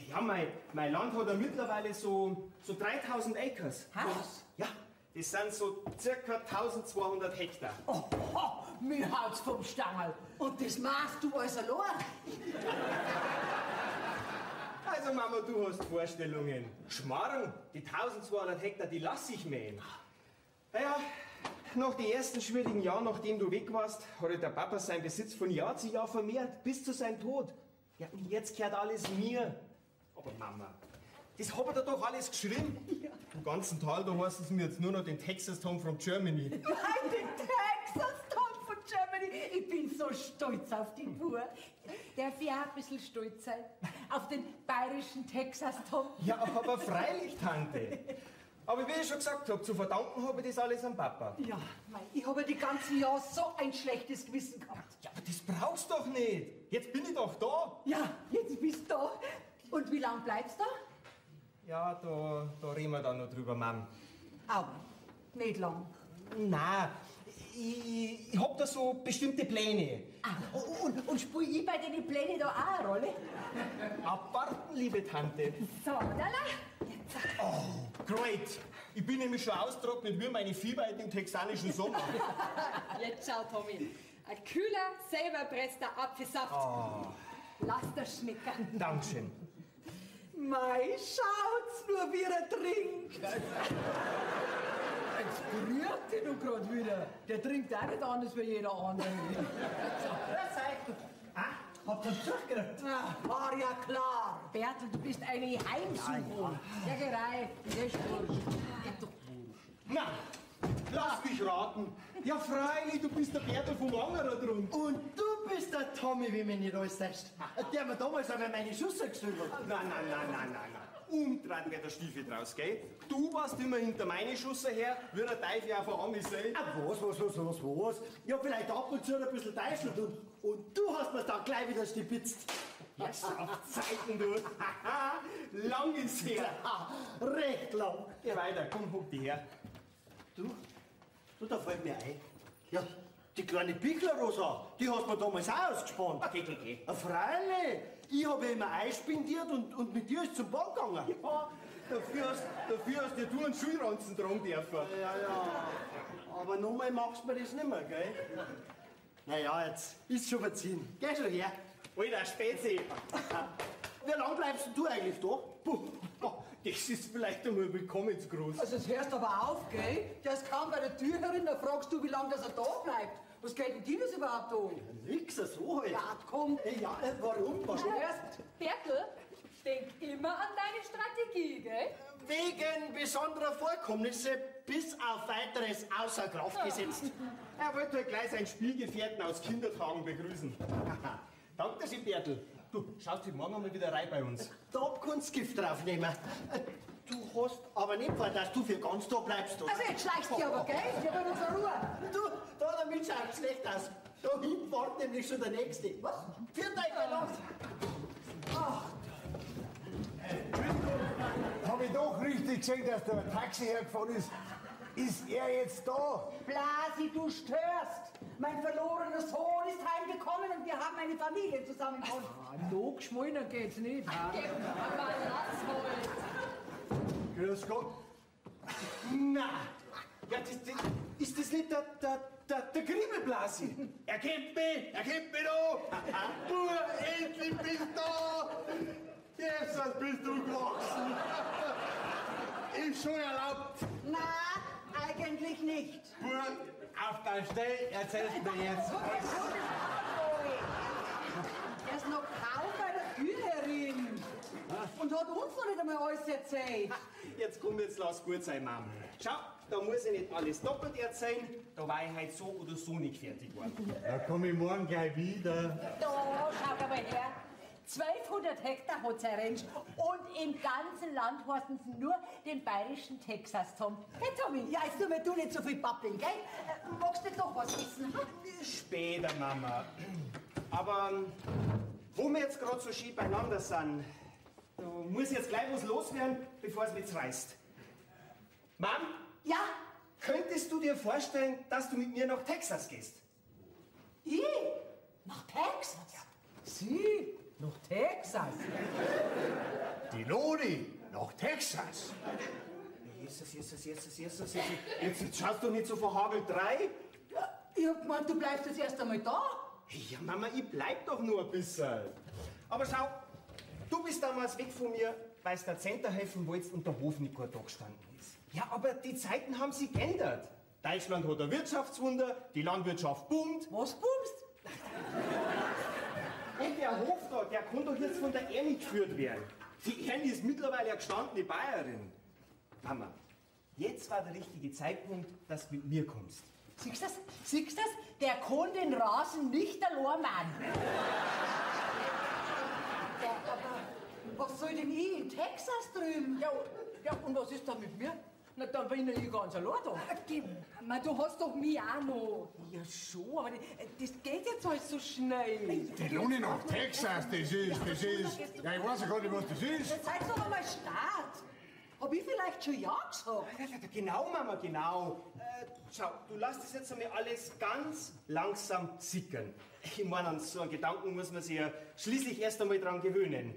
Ja, mein Land hat ja mittlerweile so 3000 Acres. Was? Ja, das sind so circa 1200 Hektar. Oh, mir haut's vom Stangl. Und das machst du alles allein? Also, Mama, du hast Vorstellungen. Schmarrn, die 1200 Hektar, die lasse ich mähen. Naja, nach den ersten schwierigen Jahren, nachdem du weg warst, hat der Papa seinen Besitz von Jahr zu Jahr vermehrt, bis zu seinem Tod. Ja, und jetzt gehört alles mir. Aber Mama, das hab ich dir doch alles geschrieben. Ja. Im ganzen Tal, da heißt es mir jetzt nur noch den Texas Tom from Germany. Nein, den Texas Tom von Germany. Ich bin so stolz auf die Bub. Darf ich auch ein bisschen stolz sein? Auf den bayerischen Texas Tom? Ja, aber freilich, Tante. Aber wie ich schon gesagt habe, zu verdanken habe ich das alles am Papa. Ja, ich habe die ganzen Jahre so ein schlechtes Gewissen gehabt. Ja, aber das brauchst du doch nicht. Jetzt bin ich doch da. Ja, jetzt bist du da. Und wie lange bleibst du da? Ja, da reden wir dann noch drüber, Mann. Aber nicht lang. Nein, ich hab da so bestimmte Pläne. Ah, und spiel ich bei den Plänen da auch eine Rolle? Abwarten, liebe Tante. So, da Oh, great. Ich bin nämlich schon austrocknet wie meine Viehweide im texanischen Sommer. Jetzt schau, Tommy. Ein kühler, selber presster Apfelsaft. Lass das schmecken. Dankeschön. Mei, schaut's nur, wie er trinkt. Jetzt berührt ihn doch grad wieder. Der trinkt auch nicht anders wie jeder andere. Habt ihr durchgekriegt? War ja klar. Bertel, du bist eine Heimsuchung. Ja, gereicht. Das ist wurscht. Na, lass mich raten. Ja, freilich, du bist der Bertel vom Angerer drum. Und du bist der Tommy, wie mich nicht alles sagst. Der mir damals einmal meine Schüsse gestellt hat. Nein. Umdrehen wäre der Stiefel draus, gell? Du warst immer hinter meine Schüsse her, wie der Teufel auf der Ami sei. Was? Ja, vielleicht ab und zu ein bisschen Teufel tun. Und du hast mir dann gleich wieder stibitzt. Jetzt auf Zeiten, du. Lang ist her. Recht lang. Geh weiter, komm, huck dich her. Du, da fällt mir ein. Ja, die kleine Pichler-Rosa, die hast du mir damals auch ausgespannt. Geh. Freilich. Ich habe immer einspendiert und mit dir ist zum Ball gegangen. Ja, dafür hast ja du einen Schulranzen tragen dürfen. Ja. Aber nochmal machst du mir das nicht mehr, gell? Naja, jetzt ist schon verziehen. Geh schon her. Alter, Spezi. Wie lange bleibst denn du eigentlich da? Das ist vielleicht einmal Willkommensgruß. Also, das hörst aber auf, gell? Der ist kaum bei der Tür herin, da fragst du, wie lange das er da bleibt. Was geht denn dir das überhaupt an? Nix, so halt. Ja, komm. Ja, warum? Du hörst, Bertel, denk immer an deine Strategie, gell? Wegen besonderer Vorkommnisse bis auf weiteres außer Kraft gesetzt. Er wollte halt gleich seinen Spielgefährten aus Kindertagen begrüßen. Danke schön, Bertel. Du, schaust dich morgen einmal wieder rein bei uns. Da kannst du Gift draufnehmen. Du hast aber nicht vor, dass du für ganz da bleibst. Oder? Also jetzt schleichst du aber, gell? Wir wollen unsere Ruhe. Du, da damit schaut schlecht aus. Da hinten wartet nämlich schon der Nächste. Was? Für deine Nacht. Habe ich doch richtig gesehen, dass da ein Taxi hergefahren ist. Ist er jetzt da? Blasi, du störst. Mein verlorener Sohn ist heimgekommen und wir haben eine Familie zusammengefunden. noch geschmollener geht's nicht. Geh mal, lass wohl. Grüß Gott. Na, ja, ist das nicht der Grimmelblasi? Er kennt mich da. Endlich bist du da. Jetzt bist du gewachsen. Ist schon erlaubt. Na, eigentlich nicht. Auf dein Stell, erzählst mir jetzt. Er ist noch kaum bei der Tür herin. Und hat uns noch nicht einmal alles erzählt. Jetzt komm, jetzt lass gut sein, Mama. Schau, da muss ja nicht alles doppelt erzählen. Da war ich heute so oder so nicht fertig geworden. Da komm ich morgen gleich wieder. Da, schaut aber her. 1200 Hektar hat sein Ranch und im ganzen Land heißen sie nur den bayerischen Texas, Tom. Hey Tommy, ja, jetzt tu mir du nicht so viel babbeln, gell? Magst du doch was wissen? Später, Mama. Aber wo wir jetzt gerade so schief beieinander sind, da muss jetzt gleich was loswerden, bevor es mich reißt. Mom, Ja, könntest du dir vorstellen, dass du mit mir nach Texas gehst? ich? Nach Texas? Sie? Nach Texas? Die Loni nach Texas. Jesus. Jetzt schaust du nicht so verhagelt rein. Ja, ich hab gemeint, du bleibst jetzt erst einmal da. Ja, Mama, ich bleib doch nur ein bisschen. Aber schau, du bist damals weg von mir, weil du der Center helfen wolltest und der Hof nicht gut da gestanden ist. Ja, aber die Zeiten haben sich geändert. Deutschland hat ein Wirtschaftswunder, die Landwirtschaft boomt. Was bummst? Und der Hof da, der kann doch jetzt von der Ernie geführt werden. Die Ernie ist mittlerweile eine gestandene Bayerin. Mama, jetzt war der richtige Zeitpunkt, dass du mit mir kommst. Siehst du das? Siehst du das? Der kann den Rasen nicht allein machen. Ja, aber was soll denn ich in Texas drüben? Ja, und was ist da mit mir? Na, dann bin ich ganz allein da. Du hast doch mich auch noch. Ja, schon, aber das geht jetzt alles so schnell. Die Loni nach Texas, das ist. Ja, ich weiß ja gar nicht, was das ist. Jetzt seid doch einmal Start. Hab ich vielleicht schon ja gesagt? Ja, genau, Mama, genau. Schau, du lass das jetzt einmal alles ganz langsam sickern. Ich meine, an so einen Gedanken muss man sich ja schließlich erst einmal dran gewöhnen.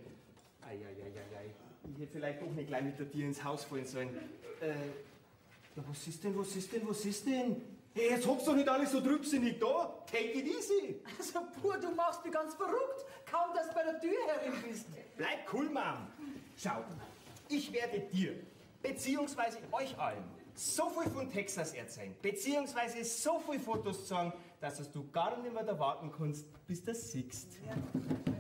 Eieieiei. Ich hätte vielleicht doch nicht gleich mit der Tier ins Haus fallen sollen. Ja, was ist denn? Hey, jetzt hockst du doch nicht alle so trübsinnig da. Take it easy. Also, pur, du machst mich ganz verrückt. Kaum, dass du bei der Tür herin bist. Bleib cool, Mom. Schau, ich werde dir, beziehungsweise euch allen, so viel von Texas erzählen, beziehungsweise so viel Fotos zeigen, dass es du gar nicht mehr da warten kannst, bis du das siehst.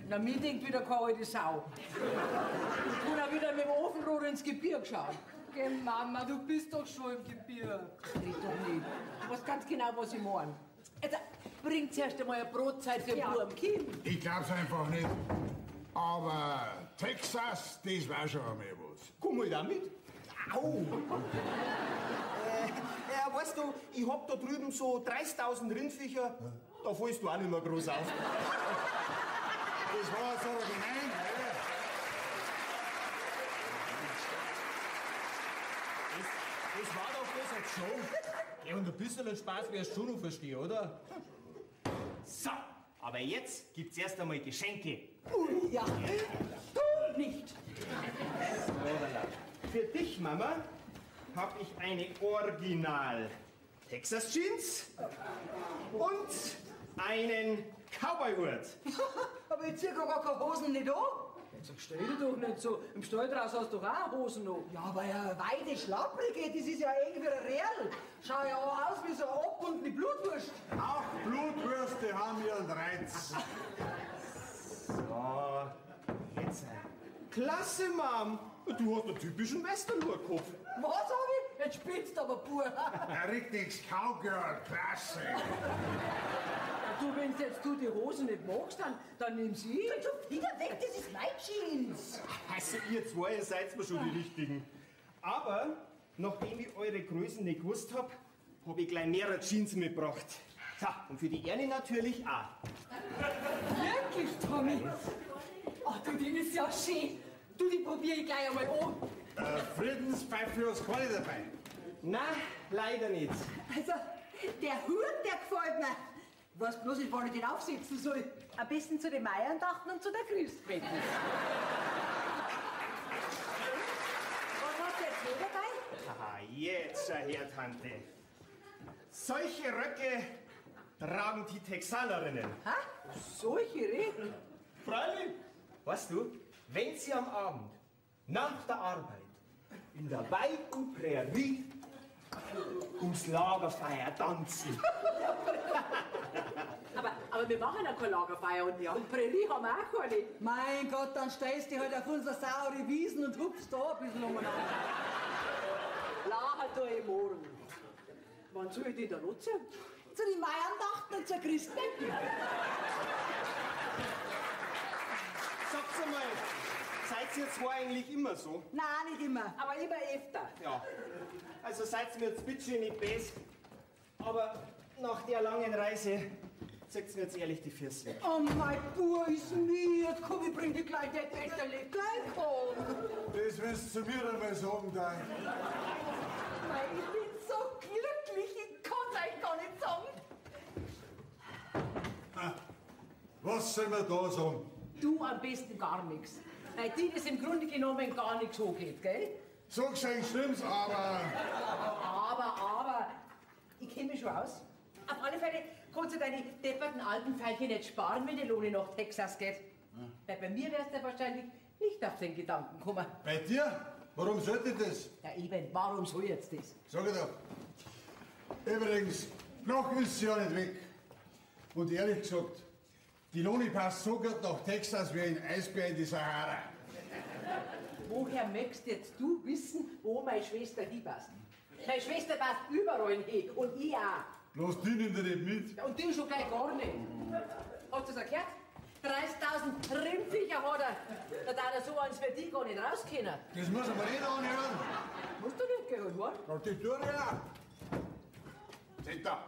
Na, mir denkt wieder keine alte Sau. Ich kann auch wieder mit dem Ofenrohr ins Gebirge schauen. Geh, Mama, du bist doch schon im Gebirge. Red doch nicht. Du weißt ganz genau, was ich meine. Also, bringt zuerst einmal eine Brotzeit für den Buben Kim. Ich glaub's einfach nicht. Aber Texas, das war schon einmal was. Komm mal damit. Au! Weißt du, ich hab da drüben so 30.000 Rindviecher, da fällst du auch nicht mehr groß auf. Das war jetzt aber gemein, Das war doch bloß eine Show. Ja, und ein bisschen Spaß wirst du schon noch verstehen, oder? So, aber jetzt gibt's erst einmal Geschenke. Ja, du nicht. Für dich, Mama, habe ich eine Original Texas Jeans und einen Cowboy-Hut. Aber ich zieh gar keine Hosen nicht an. Sag, stell dich doch nicht so. Im Stall draußen hast du doch auch Hosen noch. Ja, aber eine weite Schlapprige, das ist ja eng wie ein Real. Schau ja auch aus wie so eine abbundene Blutwurst. Auch Blutwürste haben ihren Reiz. So, jetzt. Klasse, Mom. Du hast einen typischen Westernhut-Kopf. Was hab ich? Jetzt spitzt aber pur. Ein richtiges Cowgirl, klasse. Du, wenn jetzt du die Hose nicht magst, dann nimm sie. Du, wieder weg, das ist mein Jeans. Also ihr zwei, ihr seid mir schon die Richtigen. Aber, nachdem ich eure Größen nicht gewusst hab ich gleich mehrere Jeans mitgebracht. So, und für die Ernie natürlich auch. Wirklich, Tommy? Ach, du, die ist ja schön. Du, die probiere ich gleich einmal an. Friedenspfeife hast du keine dabei. Na, leider nicht. Also, der Hut, der gefällt mir. Ich weiß bloß nicht, wann ich den aufsetzen soll. Am besten zu den Meierandachten und zu der Christmette. Was hast du jetzt noch dabei? Aha, jetzt schau her, Tante. Solche Röcke tragen die Texanerinnen. Ha? Solche Reden? Freilich. Weißt du, wenn sie am Abend nach der Arbeit in der weiten Prärie ums Lagerfeuer tanzen. Aber wir machen ja keine Lagerfeuer und Prärie haben wir auch keine. Mein Gott, dann stellst du halt auf unsere saure Wiesen und hupst da ein bisschen umeinander. Lachen da ich morgen. Wann soll ich die da nutzen? Zu den Maiandachten und zur Christmette. Sagt's einmal, seid ihr zwei eigentlich immer so? Nein, nicht immer. Aber immer öfter. Ja. Also seid mir jetzt bitte nicht best, aber nach der langen Reise zeigt mir jetzt ehrlich die Füße weg. Oh mein Bub ist mir. Komm, ich bring dir gleich das Betterle. Gleich komm. Das wirst du mir einmal sagen, dein. Mei, ich bin so glücklich, ich kann's euch gar nicht sagen. Was soll man da sagen? Du am besten gar nichts. Weil dir das im Grunde genommen gar nichts hochgeht, gell? So gescheit stimmt's, aber. Aber, ich kenne mich schon aus. Auf alle Fälle kannst du deine depperten alten Pfeilchen nicht sparen, wenn die Lohne nach Texas geht. Weil bei mir wärst du wahrscheinlich nicht auf den Gedanken gekommen. Bei dir? Warum sollte das? Ja eben, warum soll jetzt das? Sag ich doch. Übrigens, noch ist sie ja nicht weg. Und ehrlich gesagt, die Loni passt so gut nach Texas wie ein Eisbär in die Sahara. Woher möchtest jetzt du wissen, wo meine Schwester hinpasst? Meine Schwester passt überall hin und ich auch. Bloß die nimmt er nicht mit. Ja, und du schon gleich gar nicht. Hast du das erklärt? 30.000 Rindviecher hat er. Da darf er so eins für dich gar nicht rauskennen. Das muss man nicht anhören. Musst du nicht gehört worden? Ja, die tun ja. Seht da.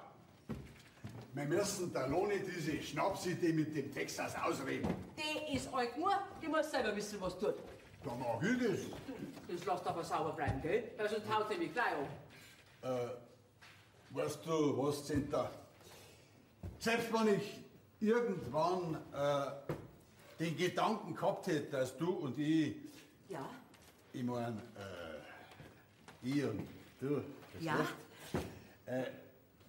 Wir müssen der Loni diese Schnapsidee mit dem Texas ausreden. Die ist alt genug, die muss selber wissen, was tut. Da mach ich das. Das lasst aber sauber bleiben, gell? Weil sonst haut nämlich gleich um. Weißt du was, Zenta? Selbst wenn ich irgendwann den Gedanken gehabt hätte, dass du und ich, Ja? ich mein, ich und du, Ja?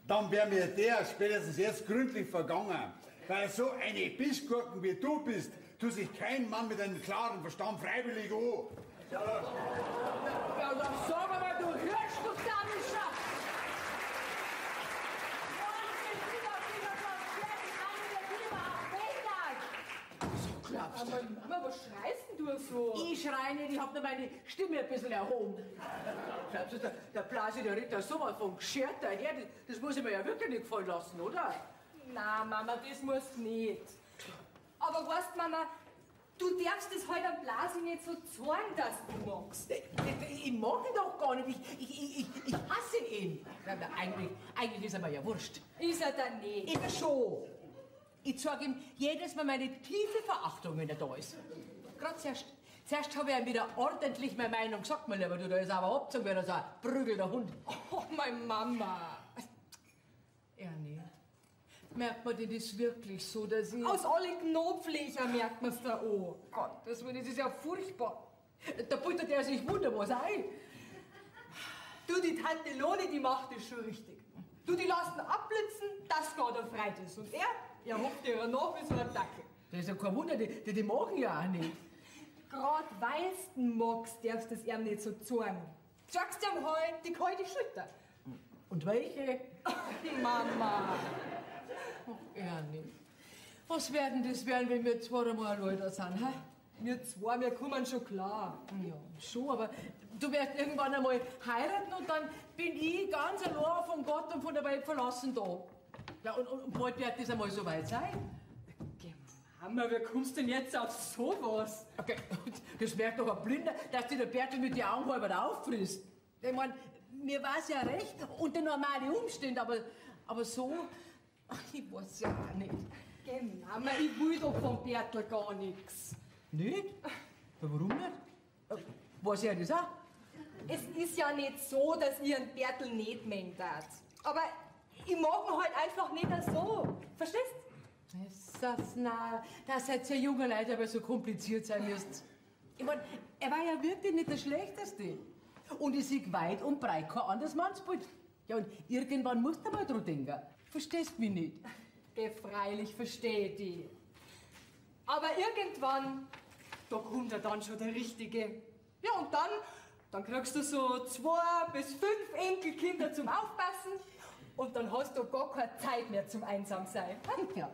dann wäre mir der spätestens jetzt gründlich vergangen. Weil so eine Bischgurken wie du bist, tut sich kein Mann mit einem klaren Verstand freiwillig an. Ja, dann sag mal, du hörst doch da nicht schon! So glaubst Aber Mama, was schreist denn du so? Ich schrei nicht, ich hab nur meine Stimme ein bisschen erhoben. Glaubst du, der Blasi, der redet da sowas von geschert daher, das muss ich mir ja wirklich nicht gefallen lassen, oder? Na, Mama, das musst du nicht. Aber weißt, Mama, du darfst es halt am Blasi nicht so zeigen, dass du magst. Ich mag ihn doch gar nicht, ich hasse ihn. Eigentlich ist er mir ja wurscht. Ist er dann nicht? Immer schon. Ich zeige ihm jedes Mal meine tiefe Verachtung, wenn er da ist. Gerade zuerst habe ich ihm wieder ordentlich meine Meinung gesagt, mein Lieber, du, da ist aber abgezogen, wie so ein prügelnder Hund. Oh, meine Mama. Ernie, merkt man denn das wirklich so, dass ich... Aus allen Knopflöcher merkt man's da an. Gott, das ist ja furchtbar. Da bildet er sich wunder was ein. Du, die Tante Lone, die macht das schon richtig. Du, die lassen abblitzen, dass Gott erfreut ist. Und er hofft ihrer nach wie so ein Dackel. Das ist ja kein Wunder, die machen ja auch nicht. Grad weil's du magst, darfst du es ihm nicht so zeigen. Sagst ihm halt die kalte Schulter. Und welche? Mama. Ach, Ernie, was werden das werden, wenn wir zweimal Leute sind, hä? Wir zwei, wir kommen schon klar. Ja, schon, aber du wirst irgendwann einmal heiraten und dann bin ich ganz allein von Gott und von der Welt verlassen da. Ja, und bald wird das einmal so weit sein. Mama, wie kommst du denn jetzt auf sowas? Okay, das merkt doch ein Blinder, dass dir der Bertel mit den Augen halber auffrisst. Ich mein, mir war's ja recht, unter normalen Umständen, aber so, ach, ich weiß ja auch nicht. Mama, ich will doch vom Bertel gar nichts. Nicht? Ja, warum nicht? Weiß ja das auch? Es ist ja nicht so, dass ihr einen Bertel nicht mengt. Aber ich mag ihn halt einfach nicht so. Verstehst? Dass jetzt ja junge Leute aber so kompliziert sein müsst. Ich mein, er war ja wirklich nicht der Schlechteste. Und ich sehe weit und breit kein anderes Mannsbild. Ja, und irgendwann musst du mal dran denken. Verstehst mich nicht? Freilich verstehe die. Aber irgendwann, da kommt ja dann schon der Richtige. Ja, und dann kriegst du so 2 bis 5 Enkelkinder zum Aufpassen. Und dann hast du gar keine Zeit mehr zum Einsamsein. Ja.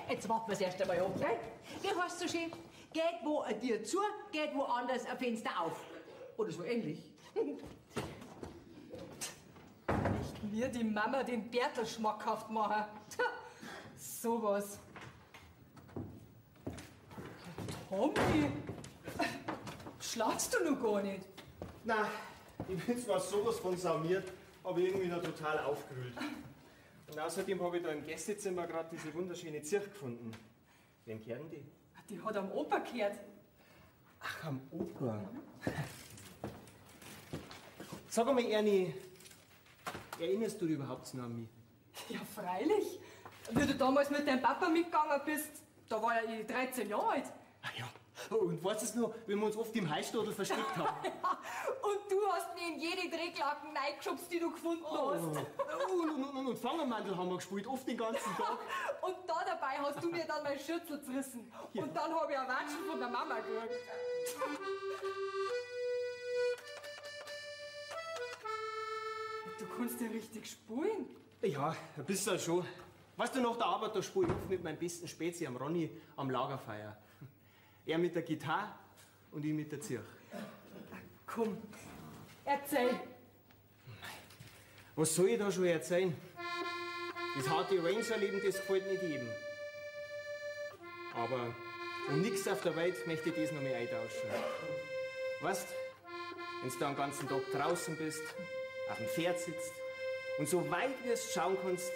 Jetzt warten wir es erst einmal ab, gell? Wie heißt so schön? Geht wo eine Tür zu, geht woanders ein Fenster auf. Oder so ähnlich. Nicht mir die Mama den Bertel schmackhaft machen. Sowas. Tommy, schlafst du noch gar nicht? Na, ich bin zwar sowas von saumiert, aber irgendwie noch total aufgewühlt. Und außerdem habe ich da im Gästezimmer gerade diese wunderschöne Zirch gefunden. Wem kehren die? Die hat am Opa gehört. Ach, am Opa. Sag einmal, Ernie, erinnerst du dich überhaupt noch an mich? Ja, freilich. Wie du damals mit deinem Papa mitgegangen bist, da war ja ich 13 Jahre alt. Ah ja, und weißt du noch, wie wir uns oft im Heistadel versteckt haben? Ja, und du hast mich in jede Drehlaken reingeschubst, die du gefunden hast. Und Fangermandel haben wir gespielt, oft den ganzen Tag. Und da dabei hast du mir dann mein Schürzel zerrissen. Ja. Und dann habe ich ein Watschen von der Mama gekriegt. Du kannst ja richtig spulen. Ja, ein bisschen schon. Weißt du, nach der Arbeit, da spiele ich oft mit meinem besten Spezi, am Ronny, am Lagerfeuer. Er mit der Gitarre und ich mit der Zirch. Komm, erzähl. Was soll ich da schon erzählen? Das harte Ranger-Leben, das gefällt nicht jedem. Aber um nichts auf der Welt möchte ich das noch mal eintauschen. Weißt, wenn du den ganzen Tag draußen bist, auf dem Pferd sitzt und so weit wie du schauen kannst,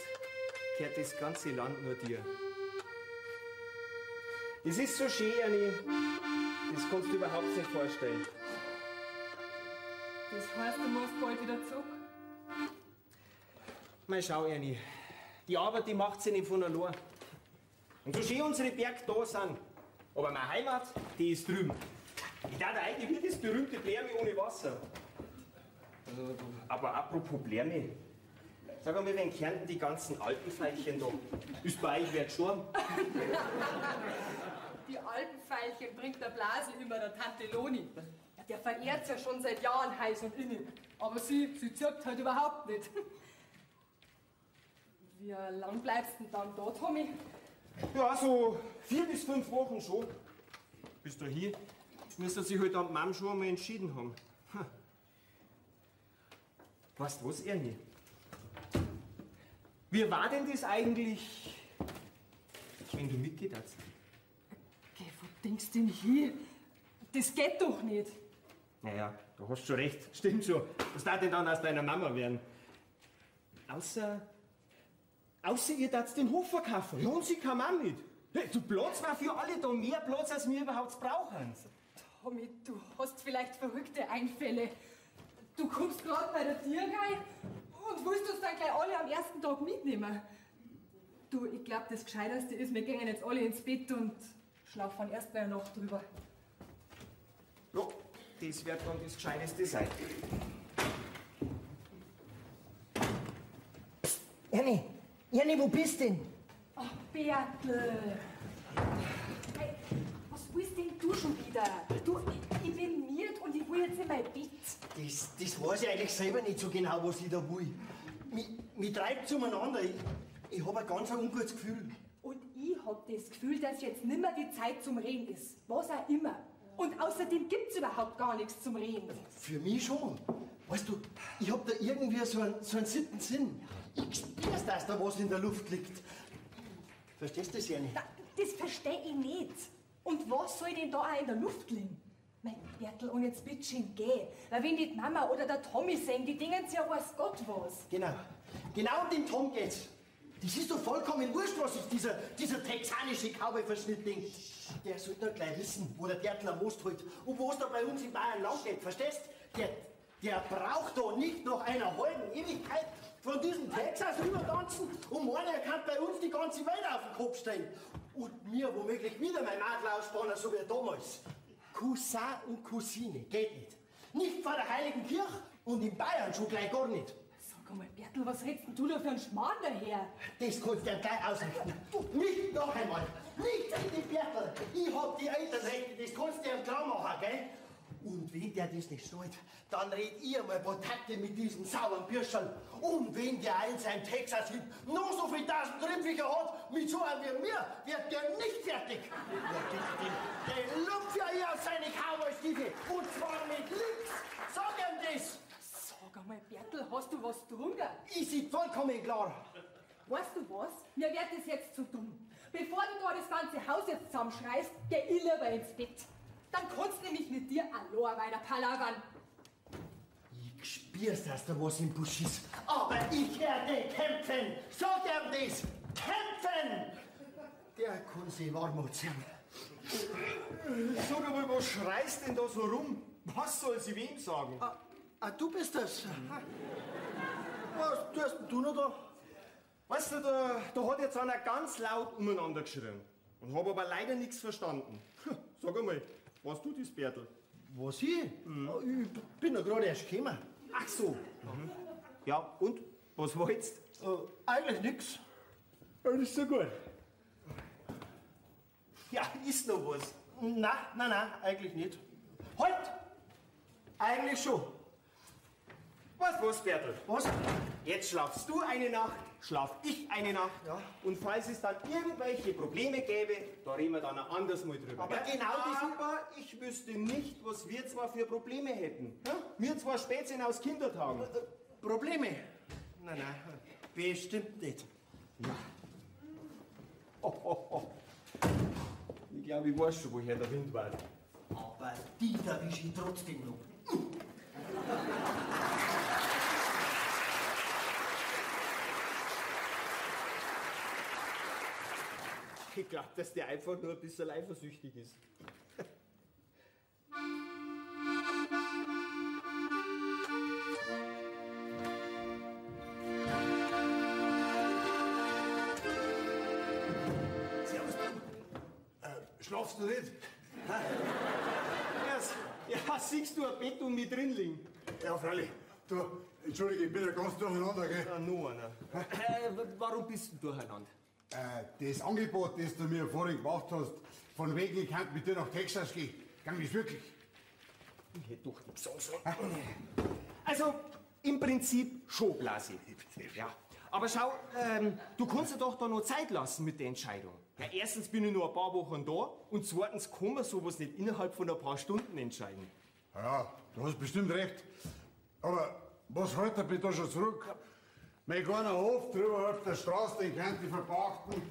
gehört das ganze Land nur dir. Das ist so schön, Ernie, das kannst du überhaupt nicht vorstellen. Das heißt, du musst bald wieder zurück. Mal schau, Ernie. Die Arbeit, die macht sie nicht von allein. Und so schön unsere Berge da sind. Aber meine Heimat, die ist drüben. Ich dachte eigentlich wie das berühmte Blärmi ohne Wasser. Aber apropos Blärmi. Sag mal, wenn in Kärnten die ganzen Alpenveilchen da. Ist bei euch wer gestorben? Die alten Veilchen bringt der Blase immer der Tante Loni. Ja, der verehrt ja schon seit Jahren heiß und innig. Aber sie zirkt halt überhaupt nicht. Wie lang bleibst du denn dann da, Tommy? Ja, so 4 bis 5 Wochen schon. Bis dahin müssen sich halt an Mom schon einmal entschieden haben. Weißt du was, Ernie? Wie war denn das eigentlich, wenn du mitgedacht? Geh, wo denkst du denn hier? Das geht doch nicht. Naja, du hast schon recht. Stimmt schon. Was darf denn dann aus deiner Mama werden? Außer ihr darfst den Hof verkaufen. Ja, und sie kam auch mit. Hey, du Platz war für alle da, mehr Platz, als wir überhaupt brauchen. Tommy, du hast vielleicht verrückte Einfälle. Du kommst gerade bei der Tür rein und willst uns dann gleich alle am ersten Tag mitnehmen. Du, ich glaube, das Gescheiterste ist, wir gehen jetzt alle ins Bett und schlafen erst bei der Nacht drüber. Ja, das wird dann das Gescheiteste sein. Ernie, wo bist denn? Ach, Bertel. Hey, was willst denn du schon wieder? Du, ich bin miert und ich will jetzt in mein Bett. Das weiß ich eigentlich selber nicht so genau, was ich da will. Mich treibt umeinander. Ich habe ein ganz ungutes Gefühl. Und ich hab das Gefühl, dass jetzt nimmer die Zeit zum Reden ist. Was auch immer. Und außerdem gibt's überhaupt gar nichts zum Reden. Für mich schon. Weißt du, ich hab da irgendwie so einen siebten Sinn. Ich spür's, dass da was in der Luft liegt. Verstehst du das ja nicht? Das versteh ich nicht. Und was soll denn da auch in der Luft liegen? Mein Bertel, und jetzt bitte schön geh. Weil wenn die Mama oder der Tommy sehen, die denken ja weiß Gott was. Genau um den Tom geht's. Das ist doch vollkommen wurscht, was sich dieser texanische Cowboy-Verschnitt denkt. Der sollte doch gleich wissen, wo der Bertel am Most holt und wo es da bei uns in Bayern lang geht, verstehst? Der braucht doch nicht noch einer halben Ewigkeit von diesem Texas rübertanzen und meinen, er kann bei uns die ganze Welt auf den Kopf stellen. Und mir womöglich wieder mein Madel ausspannen, so wie damals. Cousin und Cousine, geht nicht. Nicht vor der Heiligen Kirche und in Bayern schon gleich gar nicht. Sag einmal, Bertel, was redst denn du da für einen Schmarrn daher? Das kannst du dir gleich ausrichten. Nicht noch einmal. Nicht in die Bertel. Ich hab die Elternrechte, das kannst du dir klar machen, gell? Und wenn der das nicht schnallt, dann red ich mal Kontakte mit diesem sauren Bürscherl. Und wenn der in seinem Texas noch so viel tausend Rindviecher hat, mit so einem wie mir, wird der nicht fertig. Der lupft ja hier auf seine Cowboy-Stiefel. Und zwar mit links. Sag ihm das. Sag einmal, Bertel, hast du was getrunken? Ist sie vollkommen klar. Weißt du was? Mir wird das jetzt zu dumm. Bevor du da das ganze Haus jetzt zusammenschreist, geh ich lieber ins Bett. Dann kannst du nämlich mit dir allein weiter palavern. Ich spür's, dass da was im Busch ist. Aber ich werde kämpfen. Sag ihm das. Kämpfen! Der kann sich warm ziehen. Sag einmal, was schreist denn da so rum? Was soll sie wem sagen? Du bist das. Was tust denn du noch da? Weißt du, da hat jetzt einer ganz laut umeinander geschrien. Und hab aber leider nichts verstanden. Sag einmal, was tut das, Bertel? Was ich? Ich bin ja gerade erst gekommen. Ach so. Ja, und? Was wolltest du? Eigentlich nix. Alles so gut. Ja, ist noch was? Nein, eigentlich nicht. Halt! Eigentlich schon. Was, Bertel? Was? Jetzt schlafst du eine Nacht, schlaf ich eine Nacht. Ja. Und falls es dann irgendwelche Probleme gäbe, da reden wir dann ein anderes Mal drüber. Aber gell? genau das- Aber ich wüsste nicht, was wir zwar für Probleme hätten. Ja? Wir zwar Spätzchen aus Kindertagen. Probleme? Nein, bestimmt nicht. Ich glaube, ich weiß schon, woher der Wind war. Aber die erwische ich trotzdem noch. Ich glaube, dass der einfach nur ein bisschen eifersüchtig ist. Schlafst du nicht? Ja, siehst du ein Bett und mich drin liegen? Ja, freilich. Du, entschuldige, ich bin ja ganz durcheinander, gell? Ja, noch einer. Warum bist du durcheinander? Das Angebot, das du mir vorhin gemacht hast, von wegen, ich kann mit dir nach Texas gehen, kann das wirklich? Ich hätte doch nichts sagen sollen. Also, im Prinzip schon, Blasi. Ja. Aber schau, du kannst dir doch da noch Zeit lassen mit der Entscheidung. Ja, erstens bin ich nur ein paar Wochen da und zweitens kann man sowas nicht innerhalb von ein paar Stunden entscheiden. Ja, du hast bestimmt recht. Aber was hält mich da schon zurück? Mein kleiner Hof drüberhalb der Straße, den kann ich verpachten.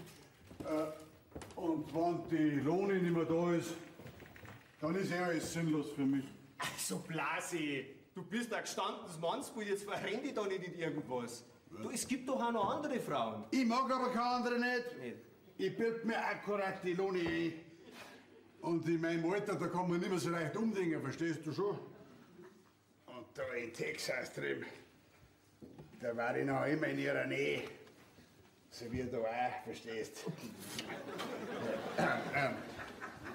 Und wenn die Lohne nicht mehr da ist, dann ist ja alles sinnlos für mich. Also, Blasi, du bist ein gestandenes Mannsbild, jetzt verrenn dich da nicht in irgendwas. Du, es gibt doch auch noch andere Frauen. Ich mag aber keine andere nicht. Ich bild mir akkurat die Lohne ein. Und in meinem Alter, da kann man nicht mehr so leicht umdenken, verstehst du schon? Und da in Texas drüben, da war ich noch immer in ihrer Nähe. So wie du auch, verstehst.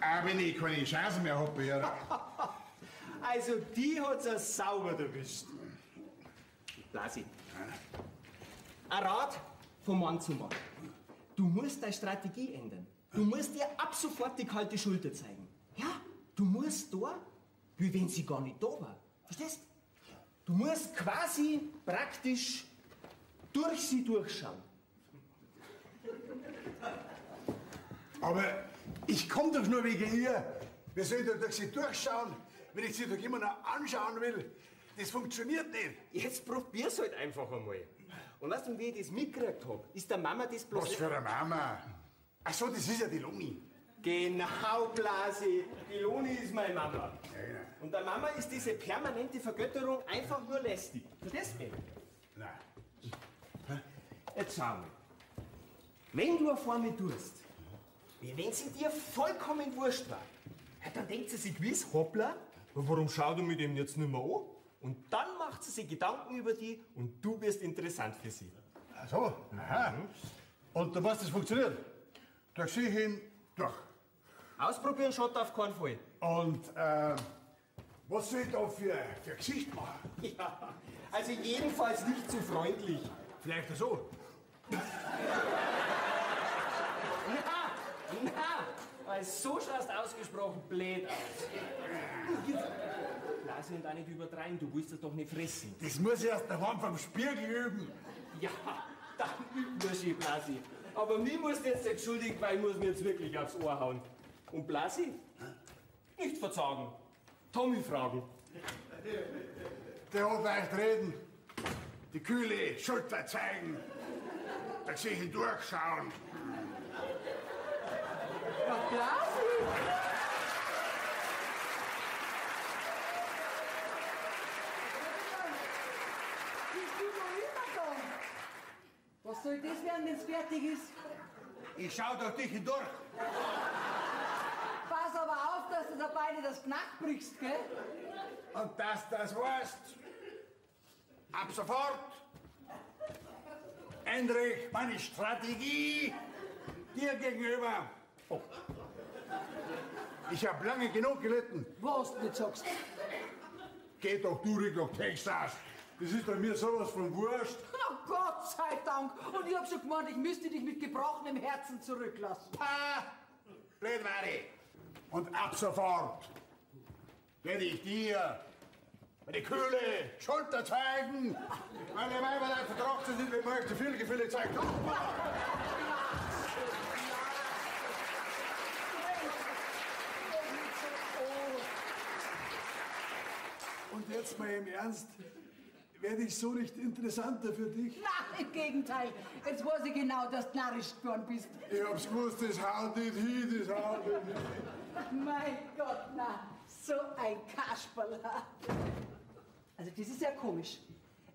Auch wenn ich keine Chance mehr hab bei ihr. Also, die hat's ja sauber erwischt. Blasi. Ein Rat von Mann zu Mann. Du musst deine Strategie ändern. Du musst dir ab sofort die kalte Schulter zeigen. Ja, du musst da, wie wenn sie gar nicht da war. Verstehst? Du musst quasi praktisch durch sie durchschauen. Aber ich komm doch nur wegen ihr. Wir sollen doch durch sie durchschauen, wenn ich sie doch immer noch anschauen will. Das funktioniert nicht. Jetzt probier's halt einfach einmal. Und weißt du, wie ich das mitgekriegt hab, ist der Mama das bloß... Was für eine Mama? Ach so, das ist ja die Loni. Genau, Blasi. Die Loni ist meine Mama. Ja, genau. Und der Mama ist diese permanente Vergötterung einfach nur lästig. Verstehst du? Nein. Jetzt schau mal. Wenn du eine Formel tust, wie wenn sie dir vollkommen wurscht war, ja, dann denkt sie sich gewiss, hoppla, warum schaut du mit dem jetzt nicht mehr an? Und dann macht sie sich Gedanken über dich und du wirst interessant für sie. Ach so, aha. Und du weißt, das funktioniert? Durch sie hin, durch. Ausprobieren schaut auf keinen Fall. Und, was soll ich da für Gesicht machen? Ja, also jedenfalls nicht zu freundlich. Vielleicht so. Na, weil so schaust ausgesprochen blöd aus. Lass ihn da nicht übertreiben, du willst das doch nicht fressen. Das muss ich erst daheim vom Spiegel üben. Ja, dann übt nur schön, Blasi. Aber mir musst du jetzt entschuldigen, weil ich muss mir jetzt wirklich aufs Ohr hauen. Und Blasi? Nicht verzagen. Tommy fragen. Der hat leicht reden. Die kühle Schulter zeigen. Da sehe ich ihn durchschauen. Was soll das werden, wenn es fertig ist? Ich schau durch dich hindurch. Pass aber auf, dass du dabei nicht das Knack brichst, gell? Und dass das weißt. Ab sofort ändere ich meine Strategie dir gegenüber. Oh. Ich habe lange genug gelitten. Was du nicht sagst. Geh doch du nach Texas. Das ist bei mir sowas von wurscht. Oh Gott sei Dank. Und ich hab schon gemeint, ich müsste dich mit gebrochenem Herzen zurücklassen. Ah, blöd war ich. Und ab sofort werde ich dir meine kühle Schulter zeigen. Meine Weiber da vertrocknet sind, wenn man zu viel Gefühle zeigt. Und jetzt mal im Ernst, werde ich so nicht interessanter für dich? Na, im Gegenteil. Jetzt weiß ich genau, dass du narrisch geworden bist. Ich hab's gewusst, das haut nicht hin, das haut nicht hin. Mein Gott, na, so ein Kasperl. Also das ist ja komisch.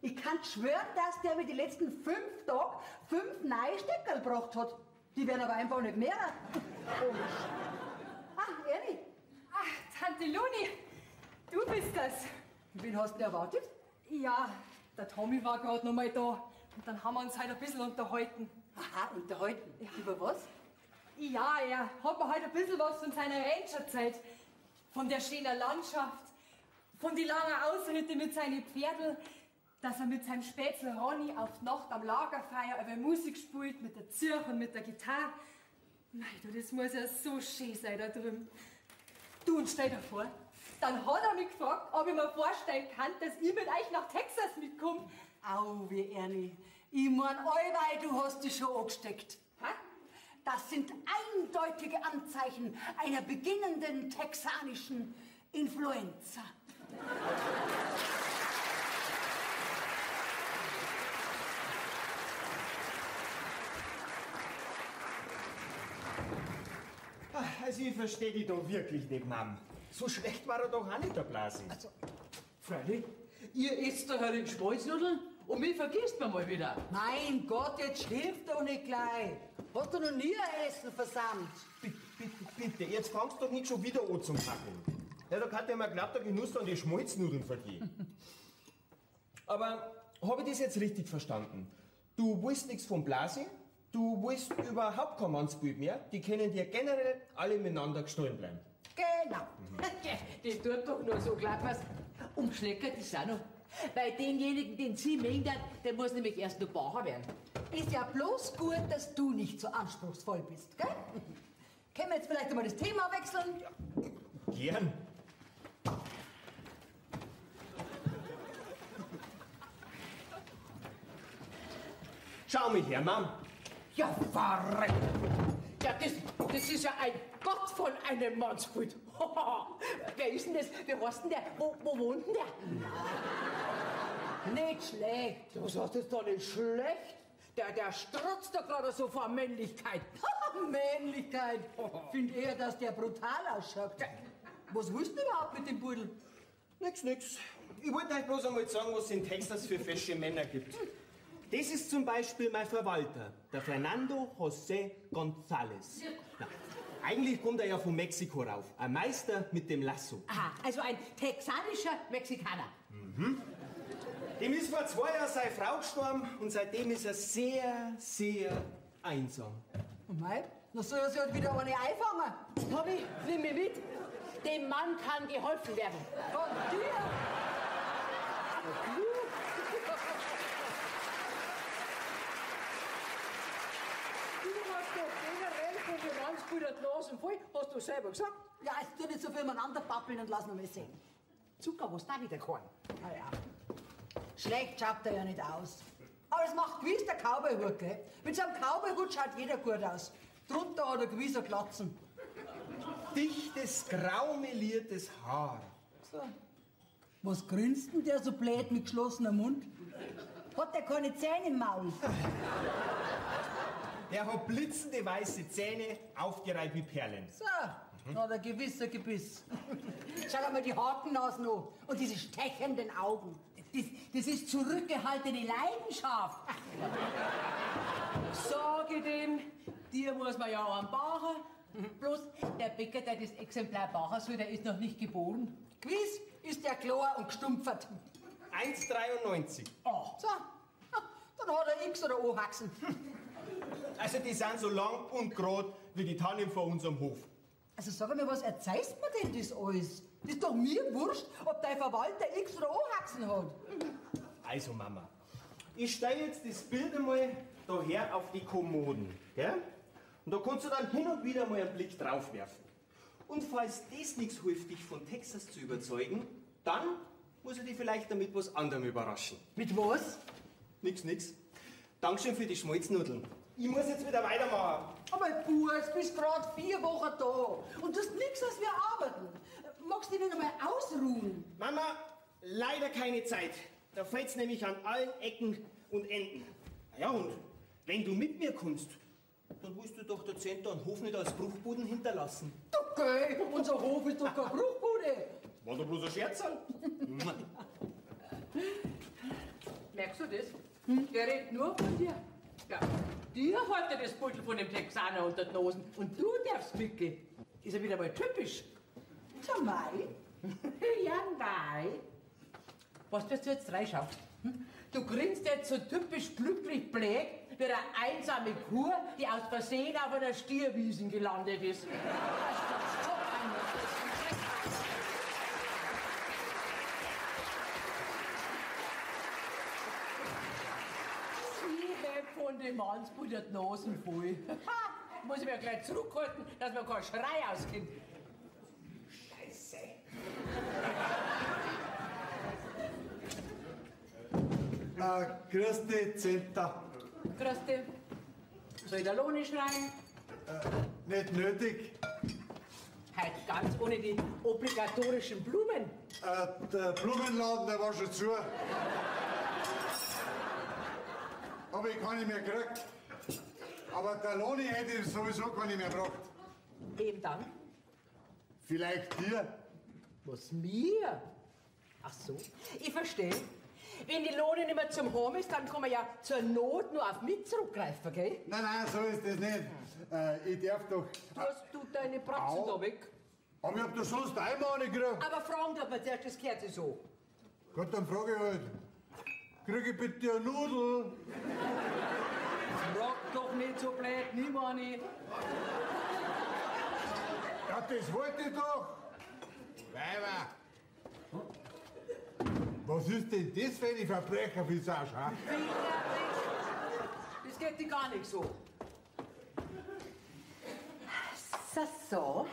Ich kann schwören, dass der mir die letzten 5 Tage 5 neue Steckerl gebracht hat. Die werden aber einfach nicht mehr. Komisch. Ah, Ernie, Ach, Tante Luni, du bist das. wen hast du erwartet? Ja, der Tommy war gerade noch mal da. Und dann haben wir uns halt ein bisschen unterhalten. Aha, unterhalten. Über was? Ja, er hat mir halt ein bisschen was von seiner Rangerzeit, von der schönen Landschaft, von die langen Ausritte mit seinen Pferdeln, dass er mit seinem Spätzle Ronny auf die Nacht am Lagerfeuer über Musik spielt, mit der Zirche und mit der Gitarre. Nein, du, das muss ja so schön sein da drüben. Du, und stell dir vor, dann hat er mich gefragt, ob ich mir vorstellen kann, dass ich mit euch nach Texas mitkomme. Au, wie Ernie. Ich mein, allweil, du hast dich schon angesteckt. Hä? Das sind eindeutige Anzeichen einer beginnenden texanischen Influenza. Also ich verstehe dich doch wirklich nicht, Mom. So schlecht war er doch auch nicht, der Blasi. Also, Freilich, ihr isst doch halt Schmalznudeln und mich vergisst man mal wieder. mein Gott, jetzt hilft doch nicht gleich. Hast du noch nie ein Essen versammelt? Bitte, jetzt fangst du doch nicht schon wieder an zum Packen. Ja, da kann dir mal glatt der Genuss an die Schmalznudeln vergehen. Aber habe ich das jetzt richtig verstanden? Du willst nichts vom Blasi, du willst überhaupt kein Mannsbild mehr, die können dir generell alle miteinander gestohlen bleiben. Genau. Das tut doch nur so, glaub was. Umschleckert ist auch noch. Bei denjenigen, den sie mengen, der muss nämlich erst noch Bauer werden. Ist ja bloß gut, dass du nicht so anspruchsvoll bist, gell? Können wir jetzt vielleicht einmal das Thema wechseln? Gern. Schau mich her, Mom. Ja, verreckt. Ja, das ist ja ein Gott von einem Mannsbild. Wer ist denn das? Wer heißt denn der? Wo wohnt denn der? Nicht schlecht. Was heißt das da nicht schlecht? Der strotzt da gerade so vor Männlichkeit. Männlichkeit. Find eher, dass der brutal ausschaut. Was willst du überhaupt mit dem Pudel? Nix. Ich wollte euch bloß einmal sagen, was es in Texas für fesche Männer gibt. Das ist zum Beispiel mein Verwalter, der Fernando José González. Na, eigentlich kommt er ja von Mexiko rauf. Ein Meister mit dem Lasso. Aha, also ein texanischer Mexikaner. Dem ist vor 2 Jahren seine Frau gestorben und seitdem ist er sehr, sehr einsam. Und mei, dann soll er sich halt wieder eine einfangen. Tommy, nimm mich mit. Dem Mann kann geholfen werden. Von dir? Du hast doch generell von den Mannsbildern die Nasen voll, hast du selber gesagt. Ja, jetzt tu nicht so viel miteinander pappeln und lass noch mal sehen. Zucker, was da wieder kann. Na ja. Schlecht schaut er ja nicht aus. Aber es macht gewiss der Cowboy-Hut, gell? Mit so einem Cowboy-Hut schaut jeder gut aus. Drunter hat er gewiss ein Glatzen. Dichtes, graumeliertes Haar. So. Was grinst denn der so blöd mit geschlossenem Mund? Hat der keine Zähne im Maul? Der hat blitzende weiße Zähne, aufgereiht wie Perlen. So, hat er gewiss ein Gebiss. Schau dir mal die Hakennasen an und diese stechenden Augen. Das ist zurückgehaltene Leidenschaft. Sage dem, dir muss man ja einen bauen. Bloß der Bäcker, der das Exemplar bauen soll, der ist noch nicht geboren. Gewiss ist der klar und gestumpfert. 1,93. So, dann hat er X oder O Haxen. Also die sind so lang und gerade wie die Tannen vor unserem Hof. Also sag mir, was erzählst mir denn das alles? Das ist doch mir wurscht, ob dein Verwalter X oder O Haxen hat. Also Mama, ich stelle jetzt das Bild einmal daher auf die Kommoden, gell? Und da kannst du dann hin und wieder mal einen Blick drauf werfen. Und falls das nichts hilft, dich von Texas zu überzeugen, dann muss ich dich vielleicht damit was anderem überraschen. Mit was? Nix. Dankeschön für die Schmalznudeln. Ich muss jetzt wieder weitermachen. Aber Burs, bist gerade 4 Wochen da und du hast nichts, als wir arbeiten. Magst du dich nicht einmal ausruhen? Mama, leider keine Zeit. Da fällt's nämlich an allen Ecken und Enden. Ja, und wenn du mit mir kommst, dann willst du doch der Zentner einen Hof nicht als Bruchboden hinterlassen. Du geh, unser Hof ist doch keine Bruchbude. War doch bloß ein Scherz. Merkst du das? Der redet nur von dir. Ja, dir hat er das Beutel von dem Texaner unter den Nosen und du darfst mitgehen. Ist ja wieder mal typisch. Schau mal. Ja, nein. Was wirst du jetzt reinschauen? Du grinst jetzt so typisch glücklich bläg, wie eine einsame Kuh, die aus Versehen auf einer Stierwiesen gelandet ist. Von dem Mannsbull der Nasen voll. Muss ich mir gleich zurückhalten, dass mir kein Schrei auskommt. Scheiße. Grüß dich, Zenta. Grüß dich. Soll ich der Lohne schreien? Nicht nötig. Halt ganz ohne die obligatorischen Blumen. Der Blumenladen, der war schon zu. Aber ich kann nicht mehr gekriegt. Aber der Lohni hätte ich sowieso gar nicht mehr gebracht. Eben dann? Vielleicht dir? Was, mir? Ach so, ich verstehe. Wenn die Lohne nicht mehr zum Heim ist, dann kann man ja zur Not nur auf mich zurückgreifen, gell? Nein, so ist das nicht. Ich darf doch... Du deine Praxen da weg. Aber ich hab doch sonst einmal nicht gekriegt. Aber fragen darf man zuerst, das gehört sich so. Gut, dann frage ich halt. Krieg ich bitte eine Nudel? Frag doch nicht so blöd, niemand nicht. Ja, das wollte ich doch. Weiber. Was ist denn das für eine Verbrechervisage, ha? Das geht dir gar nicht so. So.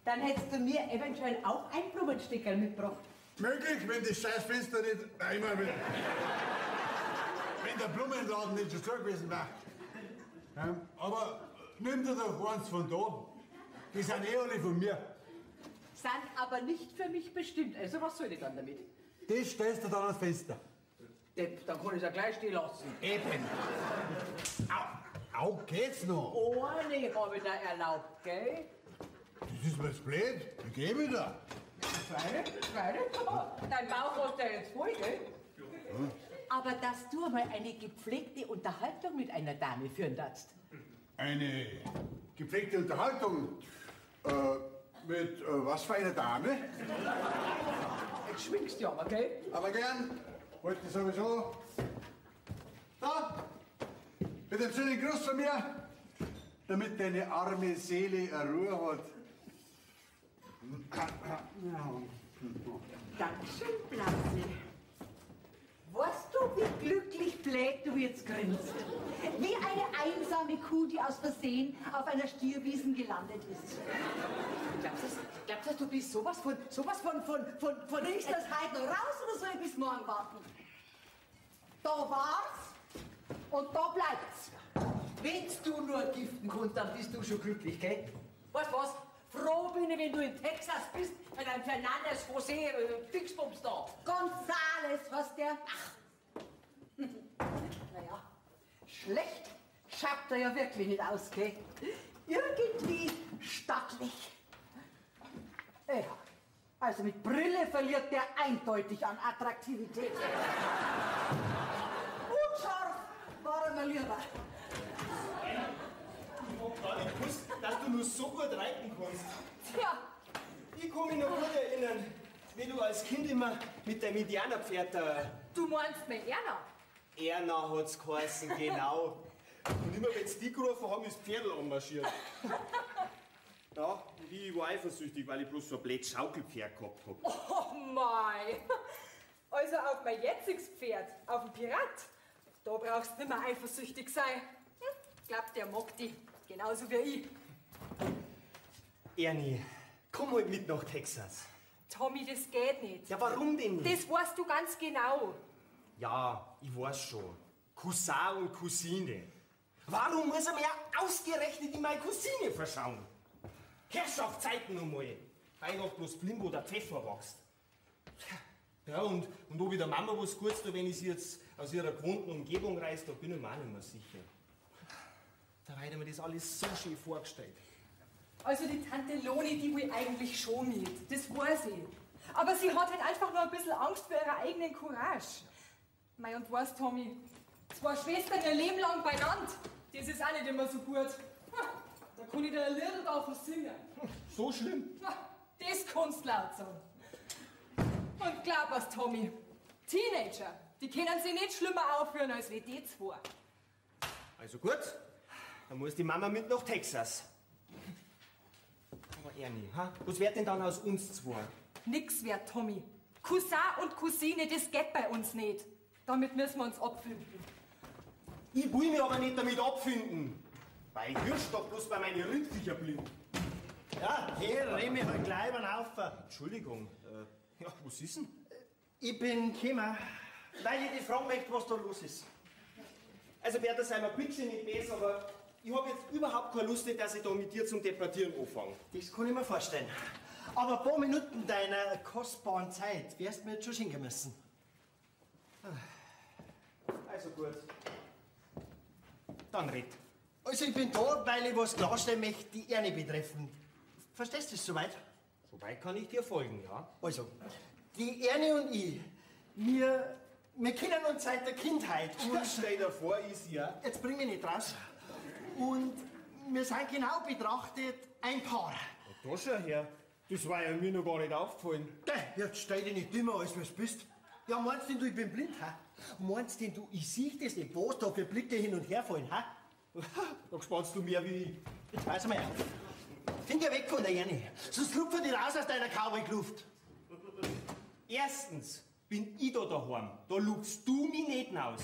Dann hättest du mir eventuell auch ein Blumenstickerl mitgebracht. Möglich, wenn das scheiß Fenster nicht... Nein, wenn der Blumenladen nicht schon so gewesen wäre. Ja, aber nimm dir doch eins von da. Die sind eh alle von mir. Sind aber nicht für mich bestimmt. Also was soll ich dann damit? Das stellst du dann ans Fenster. Depp, dann kann ich es ja gleich stehen lassen. Eben. Au, geht's noch? Ohne habe ich da erlaubt, gell? Das ist mir das blöd. Ich geh wieder. Freilich. Dein Bauch hast ja jetzt voll, gell? Ja. Aber dass du mal eine gepflegte Unterhaltung mit einer Dame führen darfst. Eine gepflegte Unterhaltung? Mit was für einer Dame? Jetzt schwingst du aber, gell? Aber gern. Wollte sowieso. Da. Mit dem schönen Gruß von mir. Damit deine arme Seele eine Ruhe hat. Dankeschön, Blase. Weißt du, wie glücklich bläht du jetzt grinst? Wie eine einsame Kuh, die aus Versehen auf einer Stierwiesen gelandet ist. Glaubst du, du bist sowas von... Bringst das heute noch raus oder soll ich bis morgen warten? Da war's und da bleibt's. Wenn's du nur giften kannst, dann bist du schon glücklich, gell? Weißt du was? Froh bin ich, wenn du in Texas bist, mit einem Fernandes José Fixbums da. Gonzales, was der... Ach. Naja, schlecht schaut er ja wirklich nicht aus, gell? Irgendwie stattlich. Ja, also mit Brille verliert der eindeutig an Attraktivität. Unscharf war er mir lieber. Ich hab gar nicht gewusst, dass du nur so gut reiten kannst. Tja, Ich kann mich noch gut erinnern, wie du als Kind immer mit deinem Indianerpferd... Du meinst mit Erna? Erna hat's geheißen, genau. Und immer wenn sie die gerufen haben, ist Pferdl anmarschiert. Ja, ich war eifersüchtig, weil ich bloß so ein blödes Schaukelpferd gehabt hab. Oh mei. Also auf mein jetziges Pferd, auf den Pirat, da brauchst du nicht mehr eifersüchtig sein. Glaubt, der mag dich, genauso wie ich. Ernie, komm halt mit nach Texas. Tommy, das geht nicht. Ja, warum denn nicht? Das weißt du ganz genau. Ja, ich weiß schon. Cousin und Cousine. Warum muss er mir ausgerechnet in meine Cousine verschauen? Herrschaft, zeig noch mal. Weil noch bloß blind, wo der Pfeffer wächst. Ja, und ob ich der Mama was Gutes tue, wenn ich sie jetzt aus ihrer gewohnten Umgebung reiß, da bin ich mir auch nicht mehr sicher. Da hat er mir das alles so schön vorgestellt. Also die Tante Loni, die will eigentlich schon mit. Das weiß ich. Aber sie hat halt einfach nur ein bisschen Angst vor ihrer eigenen Courage. Mei, und weißt, Tommy, zwei Schwestern ihr Leben lang beieinander, das ist auch nicht immer so gut. Da kann ich dir ein Lied davon singen. So schlimm? Das kannst du laut sagen. Und glaub was, Tommy, Teenager, die können sich nicht schlimmer aufführen als wie die zwei. Also gut, dann muss die Mama mit nach Texas. Aber Ernie, was wird denn dann aus uns zwei? Nix wert, Tommy. Cousin und Cousine, das geht bei uns nicht. Damit müssen wir uns abfinden. Ich will mich aber nicht damit abfinden. Weil ich hörst doch bloß bei meinen Rindviecher blind. Ja, hier, rede ich halt gleich über den Haufen. Entschuldigung, ja, was ist denn? Ich bin gekommen, weil ich dich fragen möchte, was da los ist. Also, Bertha, sei mir bitte nicht besser, aber ich habe jetzt überhaupt keine Lust, dass ich da mit dir zum Debattieren anfange. Das kann ich mir vorstellen. Aber ein paar Minuten deiner kostbaren Zeit wirst du mir jetzt schon schenken müssen. Also gut. Dann red. Also ich bin da, weil ich was klarstellen möchte, die Ernie betreffen. Verstehst du das soweit? Soweit kann ich dir folgen, ja? Also, die Ernie und ich, wir kennen uns seit der Kindheit. Und stell dir vor, ich ja. Jetzt bring mich nicht raus. Und wir sind genau betrachtet ein Paar. Da schau her. Das war ja mir noch gar nicht aufgefallen. Jetzt stell dich nicht dümmer, als du bist. Ja, meinst denn du, ich bin blind, ha? Meinst denn du, ich sehe das nicht, was da für Blicke hin und her fallen, ha? Da spannst du mehr wie ich. Jetzt pass mal auf. Finger weg von der Ernie, sonst lupfen die raus aus deiner Cowboy-Kluft. Erstens bin ich da daheim. Da lugst du mich nicht raus.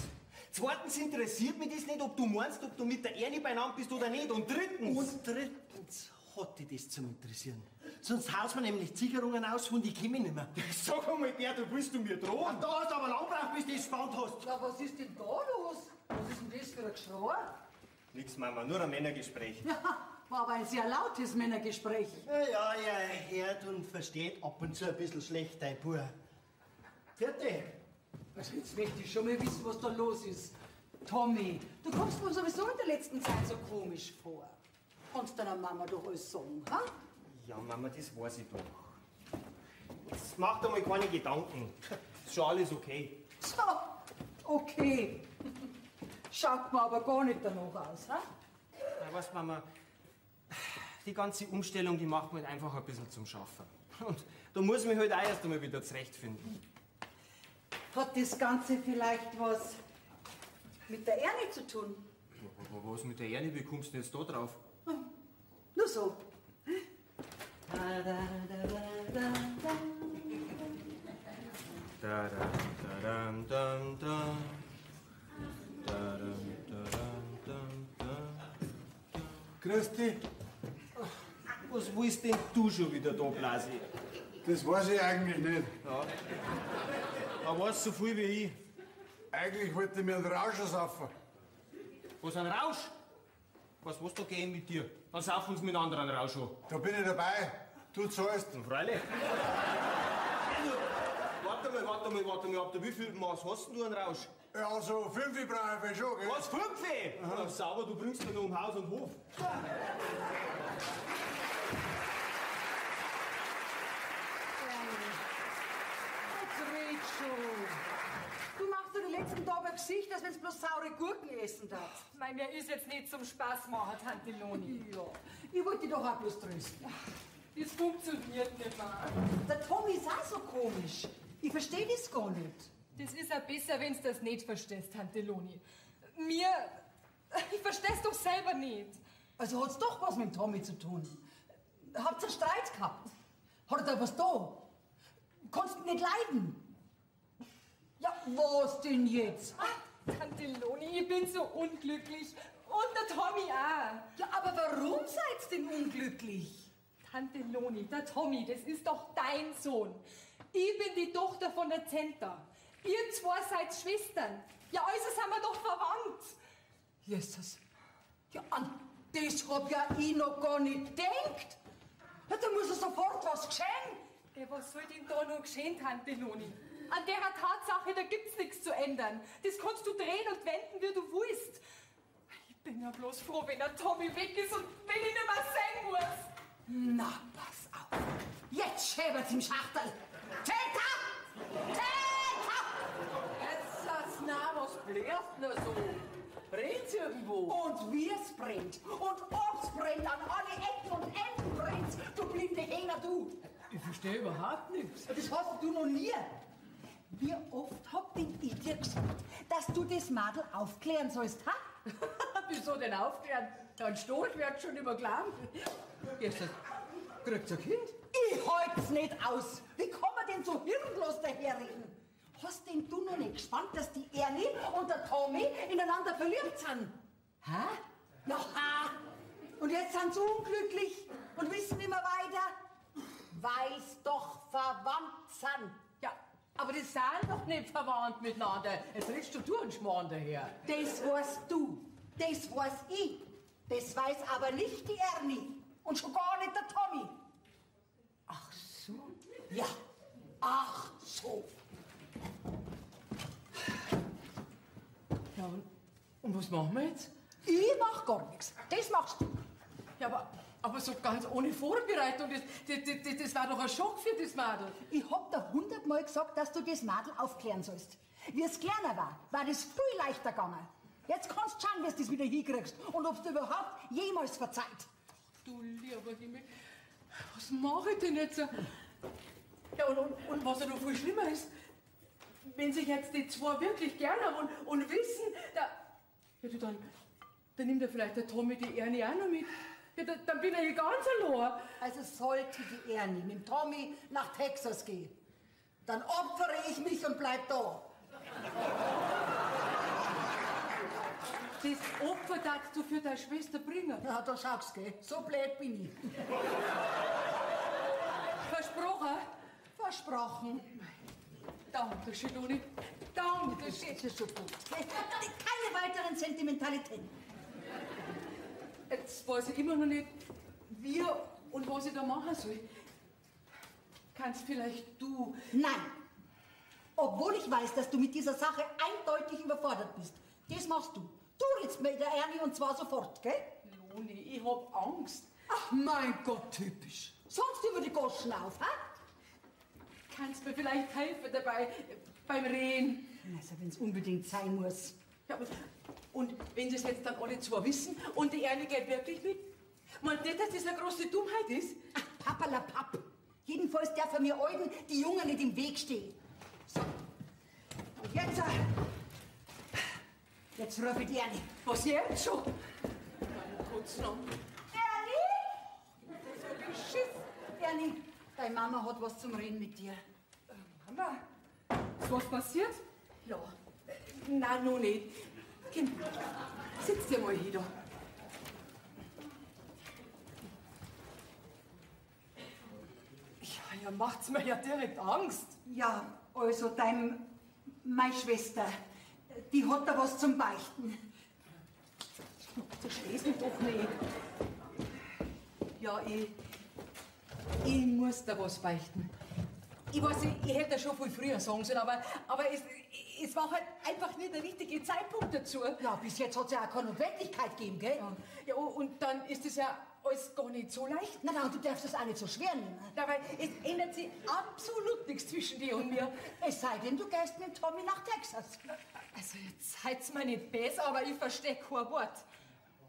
Zweitens interessiert mich das nicht, ob du meinst, ob du mit der Ernie beieinander bist oder nicht. Und drittens hat dich das zum Interessieren. Sonst haust man nämlich Sicherungen aus und ich komme nicht mehr. Sag einmal, Bertha, willst du mir drohen? Da hast du aber lang gebraucht, bis du das gespannt hast. Ja, was ist denn da los? Was ist denn das für ein Geschrei? Nix, Mama, nur ein Männergespräch. Ja, war aber ein sehr lautes Männergespräch. Ja, hört und versteht ab und zu ein bisschen schlecht, dein Bub. Fertig. Also jetzt möchte ich schon mal wissen, was da los ist. Tommy, du kommst mir sowieso in der letzten Zeit so komisch vor. Kannst deiner Mama doch alles sagen, ha? Ja, Mama, das weiß ich doch. Jetzt mach dir mal keine Gedanken. Ist schon alles okay. So, okay. Schaut mir aber gar nicht danach aus, ha? Ja, weißt, Mama, die ganze Umstellung, die macht mir halt einfach ein bisschen zum Schaffen. Und da muss ich mich halt auch erst einmal wieder zurechtfinden. Hat das Ganze vielleicht was mit der Ernie zu tun? Was mit der Ernie, wie kommst du denn jetzt da drauf? Nur so. Da, da, da, dam, dam, dam. Da, dam, da, dam, dam, dam. Grüß dich. Was willst denn du schon wieder da, Blasi? Das weiß ich eigentlich nicht. Ja. Aber weißt so viel wie ich. Eigentlich wollte ich mir einen Rauscher saufen. Was, ein Rausch? Was da gehen mit dir? Dann saufen uns mit einem anderen Rausch an. Da bin ich dabei. Du zahlst. Na, freilich. Warte mal, ab der wievielten Maß hast denn du einen Rausch? Ja, also 5 brauche ich schon, gell? Was, 5? Na, sauber, du bringst mir noch um Haus und Hof. Jetzt red schon. Du machst dir die letzten Tage ein Gesicht, als wenn du bloß saure Gurken essen darfst. Ich meine, der ist jetzt nicht zum Spaß machen, Tante Loni. Ja, ich wollte dich doch auch bloß trösten. Das funktioniert nicht mehr. Der Tommy ist auch so komisch. Ich verstehe das gar nicht. Das ist auch besser, wenn du das nicht verstehst, Tante Loni. Ich versteh's doch selber nicht. Also hat's doch was mit dem Tommy zu tun. Habt ihr einen Streit gehabt? Hat er da was da? Kannst du nicht leiden? Ja, was denn jetzt? Tante Loni, ich bin so unglücklich. Und der Tommy auch. Ja, aber warum seid ihr denn unglücklich? Tante Loni, der Tommy, das ist doch dein Sohn. Ich bin die Tochter von der Zenta. Ihr zwei seid Schwestern. Ja, also sind wir doch verwandt. Jesus. Ja, an das hab ja ich noch gar nicht gedacht. Ja, da muss ja sofort was geschehen. Ja, was soll denn da noch geschehen, Tante Loni? An der Tatsache, da gibt's nichts zu ändern. Das kannst du drehen und wenden, wie du willst. Ich bin ja bloß froh, wenn der Tommy weg ist und wenn ich nicht mehr sehen muss. Na, pass auf. Jetzt schäbert's im Schachtel. Täter! Täter! Jetzt sag's na, was bläst nur so? Brennt's irgendwo? Und wie's brennt. Und ob's brennt, an alle Ecken und Enden brennt's. Du blinde Hänger, du. Ich verstehe überhaupt nichts. Das hast du noch nie. Wie oft hab denn ich dir gesagt, dass du das Madel aufklären sollst, ha? Bist so denn aufklären? Ein Storch wird schon immer glauben. Jetzt kriegt's ein Kind. Ich halt's nicht aus. Wie kann man denn so hirnlos daherreden? Hast denn du noch nicht gespannt, dass die Ernie und der Tommy ineinander verliebt sind? Hä? Na ha! Und jetzt sind sie unglücklich und wissen nicht mehr weiter. Weil's doch verwandt sind. Ja, aber die sind doch nicht verwandt miteinander. Jetzt redest du einen Schmarrn daher. Das weißt du. Das weiß ich. Das weiß aber nicht die Ernie. Und schon gar nicht der Tommy. Ach so. Ja, ach so. Ja, und was machen wir jetzt? Ich mach gar nichts. Das machst du. Ja, aber so ganz ohne Vorbereitung, das war doch ein Schock für das Mädel. Ich hab dir 100-mal gesagt, dass du das Mädel aufklären sollst. Wie es kleiner war das viel leichter gegangen. Jetzt kannst du schauen, wie du das wieder hinkriegst und ob du überhaupt jemals verzeiht. Du lieber Himmel, was mache ich denn jetzt? Ja, und was ja noch viel schlimmer ist, wenn sich jetzt die zwei wirklich gern haben und wissen, ja, du, dann nimmt ja vielleicht der Tommy die Ernie auch noch mit. Ja, dann bin ich hier ganz allein. Also sollte die Ernie mit dem Tommy nach Texas gehen, dann opfere ich mich und bleib da. Das Opfer darfst du für deine Schwester bringen. Ja, da schaust du, gell? So blöd bin ich. Versprochen? Versprochen. Danke, Schiloni. Danke, Das ist schon gut. Keine weiteren Sentimentalitäten. Jetzt weiß ich immer noch nicht, wie und was ich da machen soll. Kannst vielleicht du... Nein. Obwohl ich weiß, dass du mit dieser Sache eindeutig überfordert bist. Das machst du. Du redest mit der Ernie und zwar sofort, gell? Loni, ich hab Angst. Ach, mein Gott, typisch. Sonst über die Goschen auf, hä? Kannst mir vielleicht helfen dabei, beim Reden? Also, wenn's unbedingt sein muss. Ja, und wenn das jetzt dann alle zwei wissen und die Ernie geht wirklich mit? Meint nicht, dass das eine große Dummheit ist? Ach, Pappalapapp. Jedenfalls darf mir Alten die Jungen nicht im Weg stehen. So. Und jetzt... Jetzt rufe ich die Ernie. Was jetzt schon? Mein Gott, Ernie? So beschiss. Ernie, deine Mama hat was zum Reden mit dir. Mama, ist was passiert? Ja. Nein, noch nicht. Kind, sitz dir mal hier da. Ja, macht's mir ja direkt Angst. Ja, also meine Schwester, die hat da was zum Beichten. Du stehst mich doch nicht. Ja, ich muss da was beichten. Ich weiß, ich hätte das schon viel früher sagen sollen, aber es war halt einfach nicht der richtige Zeitpunkt dazu. Ja, bis jetzt hat es ja auch keine Notwendigkeit gegeben, gell? Ja, und dann ist es ja alles gar nicht so leicht. Na, und du darfst das auch nicht so schwer nehmen. Ja, weil es ändert sich absolut nichts zwischen dir und mir. Es sei denn, du gehst mit Tommy nach Texas. Also jetzt seid's mir nicht besser, aber ich verstehe kein Wort.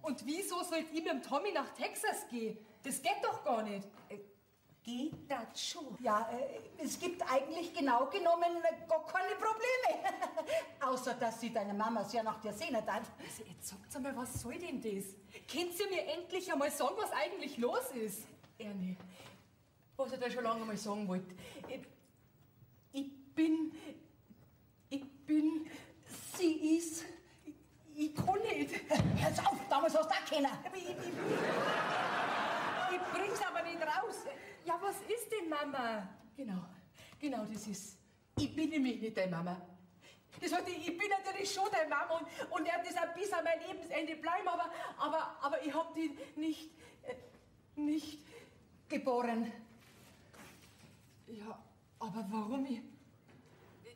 Und wieso sollt ihr mit dem Tommy nach Texas gehen? Das geht doch gar nicht. Geht das schon? Ja, es gibt eigentlich genau genommen gar keine Probleme. Außer, dass sie deine Mama sehr nach dir sehnen hat. Also jetzt sagt einmal, was soll denn das? Könnt ihr mir endlich einmal sagen, was eigentlich los ist? Ernie, was ich da schon lange mal sagen wollte. Ich bin... Sie ist... Ich kann nicht. Hör auf, damals hast du auch keiner. Ich bring's aber nicht raus. Ja, was ist denn, Mama? Genau das ist. Ich bin nämlich nicht deine Mama. Das heißt, ich bin natürlich schon deine Mama und werde das auch bis an mein Lebensende bleiben, aber ich hab die nicht Geboren. Ja, aber warum?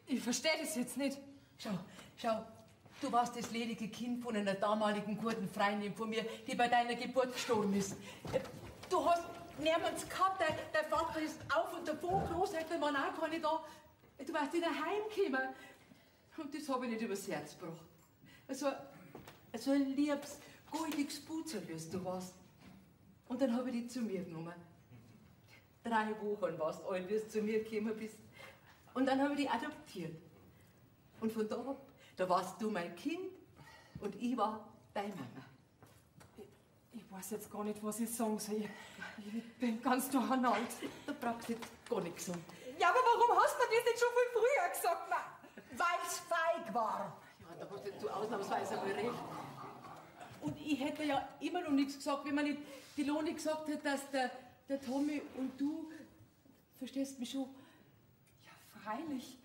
Ich verstehe das jetzt nicht. Schau, du warst das ledige Kind von einer damaligen guten Freundin von mir, die bei deiner Geburt gestorben ist. Du hast niemanden gehabt, dein Vater ist auf und davon, Großeltern waren auch keine da. Du warst wieder heimgekommen. Und das habe ich nicht übers Herz gebracht. Also ein liebes, goldiges Putzel, wie du warst. Und dann habe ich dich zu mir genommen. 3 Wochen warst du alt, wie du zu mir gekommen bist. Und dann habe ich dich adoptiert. Und von da warst du mein Kind und ich war deine Mama. weiß jetzt gar nicht, was ich sagen soll. Ich bin ganz durcheinander. Da brauchst du jetzt gar nichts sagen. Ja, aber warum hast du mir das nicht schon viel früher gesagt? Weil's feig war. Ja, da hast jetzt du ausnahmsweise mal recht. Und ich hätte ja immer noch nichts gesagt, wenn man nicht die Loni gesagt hätte, dass der Tommy und du, verstehst mich schon? Ja, freilich.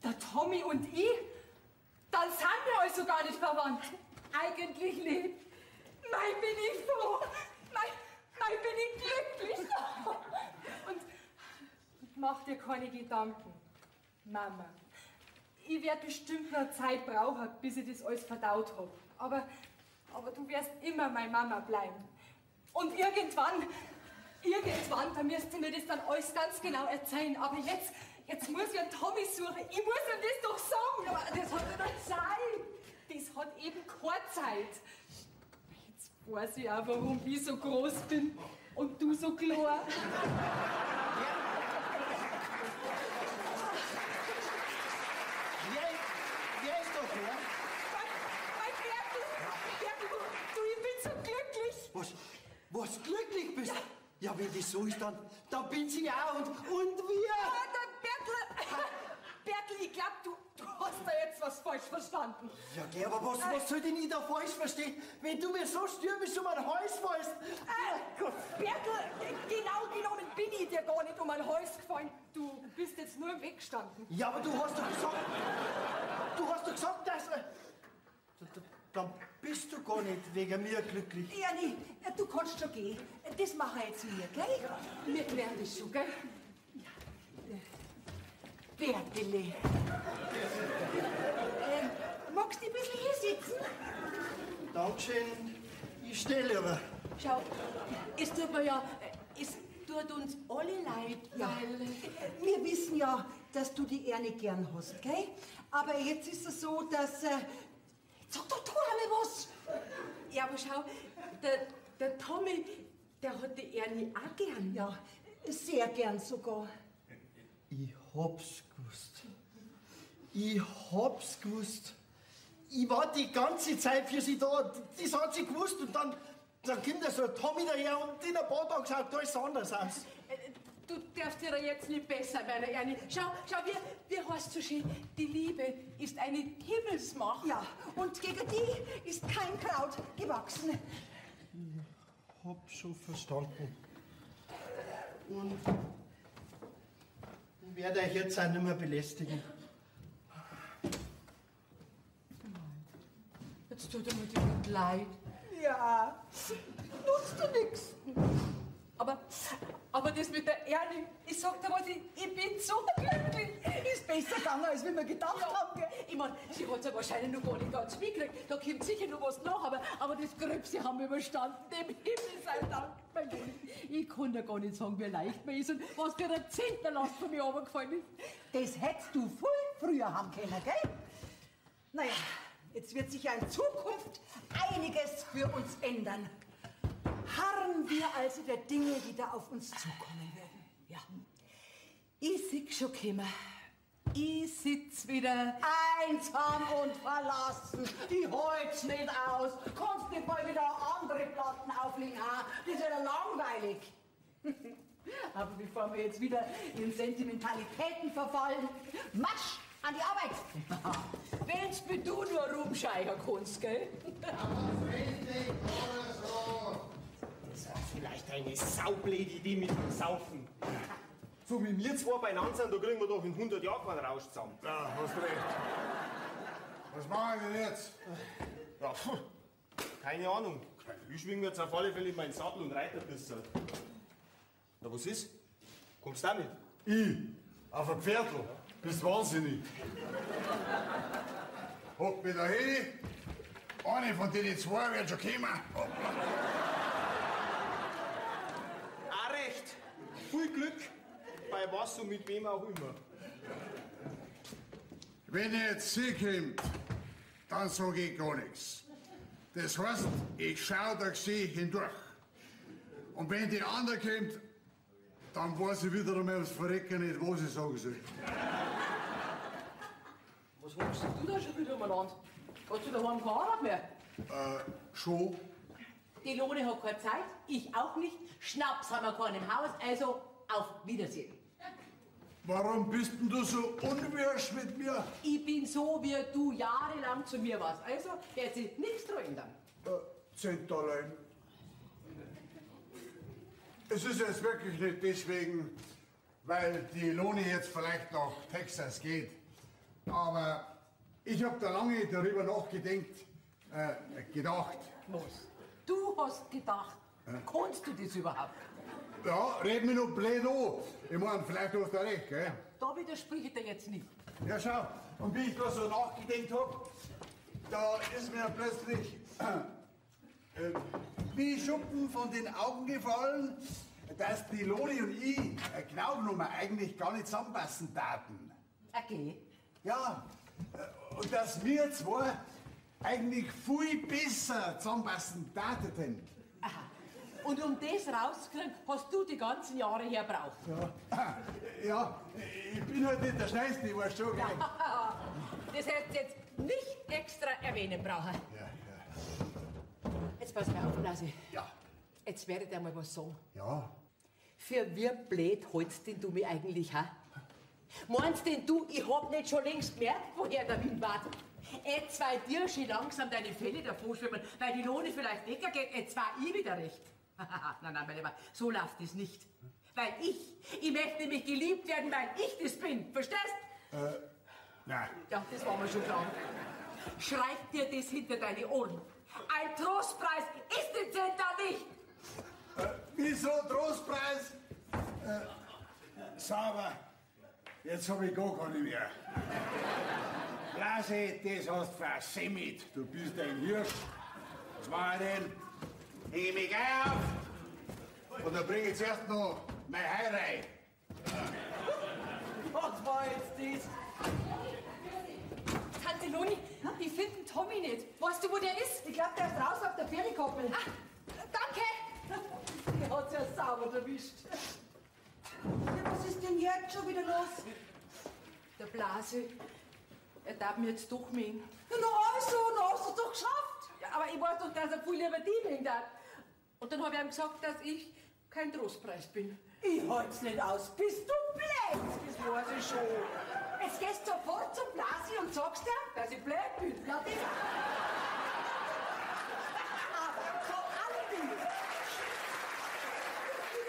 Der Tommy und ich, dann sind wir also gar nicht verwandt. Eigentlich nicht. Nein, bin ich froh. Nein, bin ich glücklich. Und mach dir keine Gedanken, Mama. Ich werde bestimmt noch Zeit brauchen, bis ich das alles verdaut habe. Aber du wirst immer meine Mama bleiben. Und irgendwann, da müsst ihr mir das dann alles ganz genau erzählen. Aber jetzt muss ich einen Tommy suchen. Ich muss ihm das doch sagen. Aber das hat ja noch Zeit. Das hat eben keine Zeit. Jetzt weiß ich auch, warum ich so groß bin und du so klar. Wer ist doch her? Mein Bertel, du, ich bin so glücklich. Was glücklich bist? Ja, wenn das so ist, dann bin ich auch und wir. Ah, Bertel, ich glaube, du hast da jetzt was falsch verstanden. Ja, geh, aber was soll denn ich da falsch verstehen, wenn du mir so stürmisch um den Hals fällst? Bertel, genau genommen bin ich dir gar nicht um den Hals gefallen. Du bist jetzt nur im Weg gestanden. Ja, aber du hast doch gesagt, dass... Dann bist du gar nicht wegen mir glücklich. Ernie, du kannst schon gehen. Das machen wir jetzt wir, gell? Wir klären das schon, gell? Bertele. Magst du ein bisschen hier sitzen? Dankeschön, ich stelle aber. Schau, es tut uns alle leid, weil... Wir wissen ja, dass du die Ernie gern hast, gell? Aber jetzt ist es so, dass... Sag doch, tu einmal was! Ja, aber schau, der Tommy, der hat die Ernie auch gern. Ja, sehr gern sogar. Ich hab's gewusst. Ich war die ganze Zeit für sie da. Das hat sie gewusst. Und dann kommt da so ein Tommy daher und in ein paar Tagen schaut alles anders aus. Du darfst dir jetzt nicht besser, meine Ernie. Schau, wie heißt so schön? Die Liebe ist eine Himmelsmacht. Ja, und gegen die ist kein Kraut gewachsen. Ich hab schon verstanden. Und ich werde euch jetzt auch nicht mehr belästigen. Jetzt tut er mir die leid. Ja, nutzt du nix. Aber das mit der Ernie, ich sag dir was, ich bin so glücklich. Ist besser gegangen, als wir gedacht haben, gell? Ich mein, sie hat's ja wahrscheinlich noch gar nicht ganz mitgekriegt. Da kommt sicher noch was nach, aber das Gröbste haben wir überstanden. Dem Himmel sei Dank, mein Gott. Ich kann ja gar nicht sagen, wie leicht mir ist und was für ein Zenterlast von mir runtergefallen ist. Das hättest du viel früher haben können, gell? Naja, jetzt wird sich ja in Zukunft einiges für uns ändern. Harren wir also der Dinge, die da auf uns zukommen werden. Ja, ich seh schon kommen. Ich sitz wieder Einsam und verlassen. Ich halt's nicht aus. Kannst nicht mal wieder andere Platten auflegen. Ah, das ist ja langweilig. Aber bevor wir jetzt wieder in Sentimentalitäten verfallen, Marsch an die Arbeit. wenn's mir du nur rumscheichern kannst, gell? Das war vielleicht eine saublöde Idee mit dem Saufen. So wie wir zwei beieinander sind, da kriegen wir doch in 100 Jahren keinen Rausch zusammen. Ja, hast recht. Was machen wir denn jetzt? Ja, keine Ahnung. Ich schwing jetzt auf alle Fälle meinen Sattel und reite ein bisschen. Na, was ist? Kommst du damit? Ich? Auf ein Pferdl? Bist wahnsinnig. Hock mich da hin. Eine von denen zwei wird schon kommen. Auch recht. Viel Glück. Bei was und mit wem auch immer. Wenn jetzt sie kommt, dann sag ich gar nichts. Das heißt, ich schau da sie hindurch. Und wenn die andere kommt, dann weiß ich wieder einmal aufs Verrecken nicht, was ich sagen soll. Was machst du da schon wieder umeinander? Hast du daheim keine Arbeit mehr? Schon. Die Lone hat keine Zeit, ich auch nicht. Schnaps haben wir keinen im Haus, also auf Wiedersehen. Warum bist denn du so unwirsch mit mir? Ich bin so, wie du jahrelang zu mir warst. Also wird sich nichts dran ändern. Zenterlein. Es ist jetzt wirklich nicht deswegen, weil die Loni jetzt vielleicht nach Texas geht. Aber ich habe da lange darüber gedacht. Was? Du hast gedacht, kannst du das überhaupt? Ja, red mich noch blöd an. Ich meine, vielleicht hast du recht, gell? Da widerspricht ich dir jetzt nicht. Ja, schau. Und wie ich da so nachgedacht habe, da ist mir plötzlich wie Schuppen von den Augen gefallen, dass die Loni und ich glauben wir eigentlich gar nicht zusammenpassen taten. Okay. Ja, und dass wir zwei eigentlich viel besser zusammenpassen taten. Aha. Und um das rauszukriegen, hast du die ganzen Jahre herbraucht. Ja, ich bin halt nicht der Schnellste, ich weiß schon, gell? Das hättest du jetzt nicht extra erwähnen brauchen. Ja. Jetzt pass mal auf, Blasi. Ja. Jetzt werde ich dir mal was sagen. Ja. Für wie blöd hältst denn du mich eigentlich, ha? Meinst denn du, ich hab nicht schon längst gemerkt, woher der Wind war? Jetzt, weil dir schon langsam deine Fälle davor schwimmen, weil die Lohne vielleicht weggeht, jetzt war ich wieder recht. Nein, mein Lieber, so läuft es nicht. Weil ich möchte nämlich geliebt werden, weil ich das bin. Verstehst? Nein. Ja, das war mir schon klar. Schreib dir das hinter deine Ohren. Ein Trostpreis ist im Zentrum nicht. Wieso Trostpreis? Sauber. Jetzt hab ich gar keine mehr. Blasi, das hast versemmelt. Du bist ein Hirsch. Was war denn? Häng ich mich gleich auf. Und dann bring ich zuerst noch mein Hai rein. Was war jetzt das? Tante Loni, ich finde den Tommy nicht. Weißt du, wo der ist? Ich glaube, der ist raus auf der Ferienkoppel. Ah, danke. Die hat's ja sauber erwischt. Ja, was ist denn jetzt schon wieder los? Der Blase, er darf mir jetzt doch mengen. Na also, na hast du es doch geschafft. Ja, aber ich weiß doch, dass er viel lieber die mengen darf. Und dann habe ich ihm gesagt, dass ich kein Trostpreis bin. Ich halt's nicht aus. Bist du blöd? Das weiß ich schon. Jetzt gehst du sofort zum Blasi und sagst dir, Dass ich blöd bin. ja, das. Aber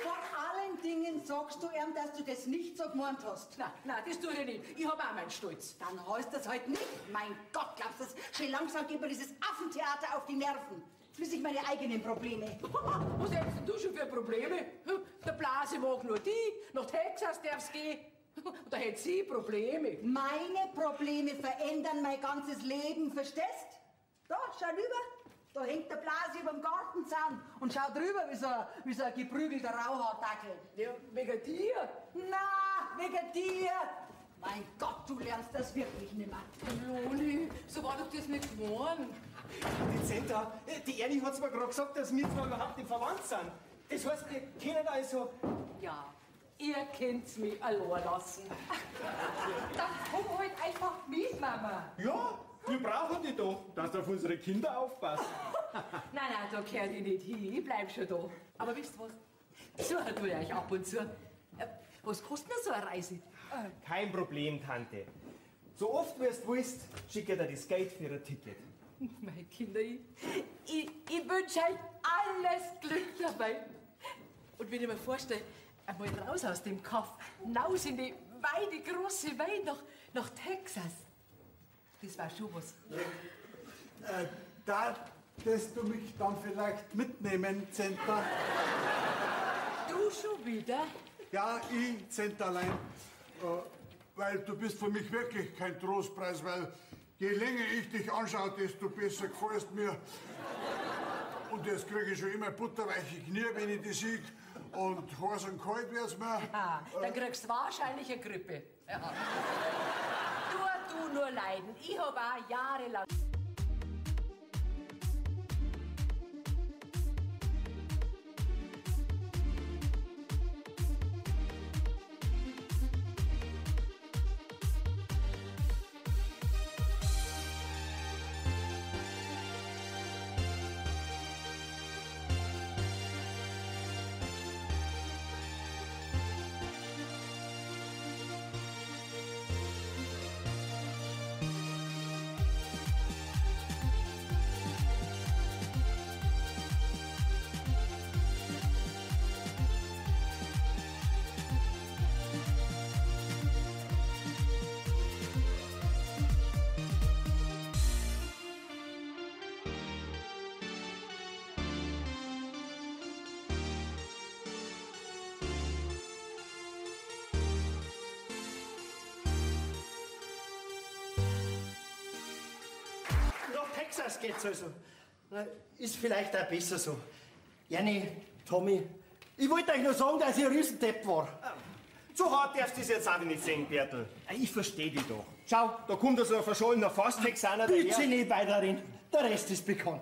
vor allen Dingen sagst du ihm, dass du das nicht so gemeint hast. Nein, das tue ich nicht. Ich habe auch meinen Stolz. Dann heißt das halt nicht. Mein Gott, glaubst du, schon langsam geht mir dieses Affentheater auf die Nerven. Bis ich meine eigenen Probleme. Was hättest denn du schon für Probleme? Der Blase mag nur die, nach Texas darf's gehen. Da hätte sie Probleme. Meine Probleme verändern mein ganzes Leben, verstehst? Da, schau rüber. Da hängt der Blase überm Gartenzaun und schau drüber wie so ein geprügelter Rauhaardackel. Ja, wegen dir. Na, wegen dir. Mein Gott, du lernst das wirklich nimmer. Loli, so war doch das nicht geworden. Die Zenta, die Ernie hat's mir gerade gesagt, dass wir zwar überhaupt nicht verwandt sind. Das heißt, wir kennen also... Ja, ihr könnt's mich allein lassen. Dann komm halt einfach mit, Mama. Ja, wir brauchen die doch, dass du auf unsere Kinder aufpasst. Nein, da gehört ich nicht hin. Ich bleib schon da. Aber wisst ihr was? Besuchen tue ich euch ab und zu. Was kostet denn so eine Reise? Kein Problem, Tante. So oft wie du willst, schicke dir das Geld für ein Ticket. Meine Kinder, ich wünsche euch alles Glück dabei. Und wenn ich mir vorstelle, einmal raus aus dem Kaff, hinaus in die weite, große Welt nach Texas. Das war schon was. Darfst du mich dann vielleicht mitnehmen, Zenta? Du schon wieder? Ja, ich, Zenterlein. Weil du bist für mich wirklich kein Trostpreis, weil je länger ich dich anschaue, desto besser gefällst mir. Und jetzt kriege ich schon immer butterweiche Knie, wenn ich dich sehe. Und heiß und kalt wird's mir. Ja, dann kriegst du wahrscheinlich eine Grippe. Ja. Du nur leiden. Ich habe auch jahrelang... Texas geht's also. Na, ist vielleicht auch besser so. Janni, Tommy, ich wollte euch nur sagen, dass ich ein Riesendepp war. So hart darfst du das jetzt auch nicht sehen, Bertel. Ich verstehe dich doch. Schau, da kommt so ein verschollener Fast-Texaner daher. Bitte nicht weiter reden. Der Rest ist bekannt.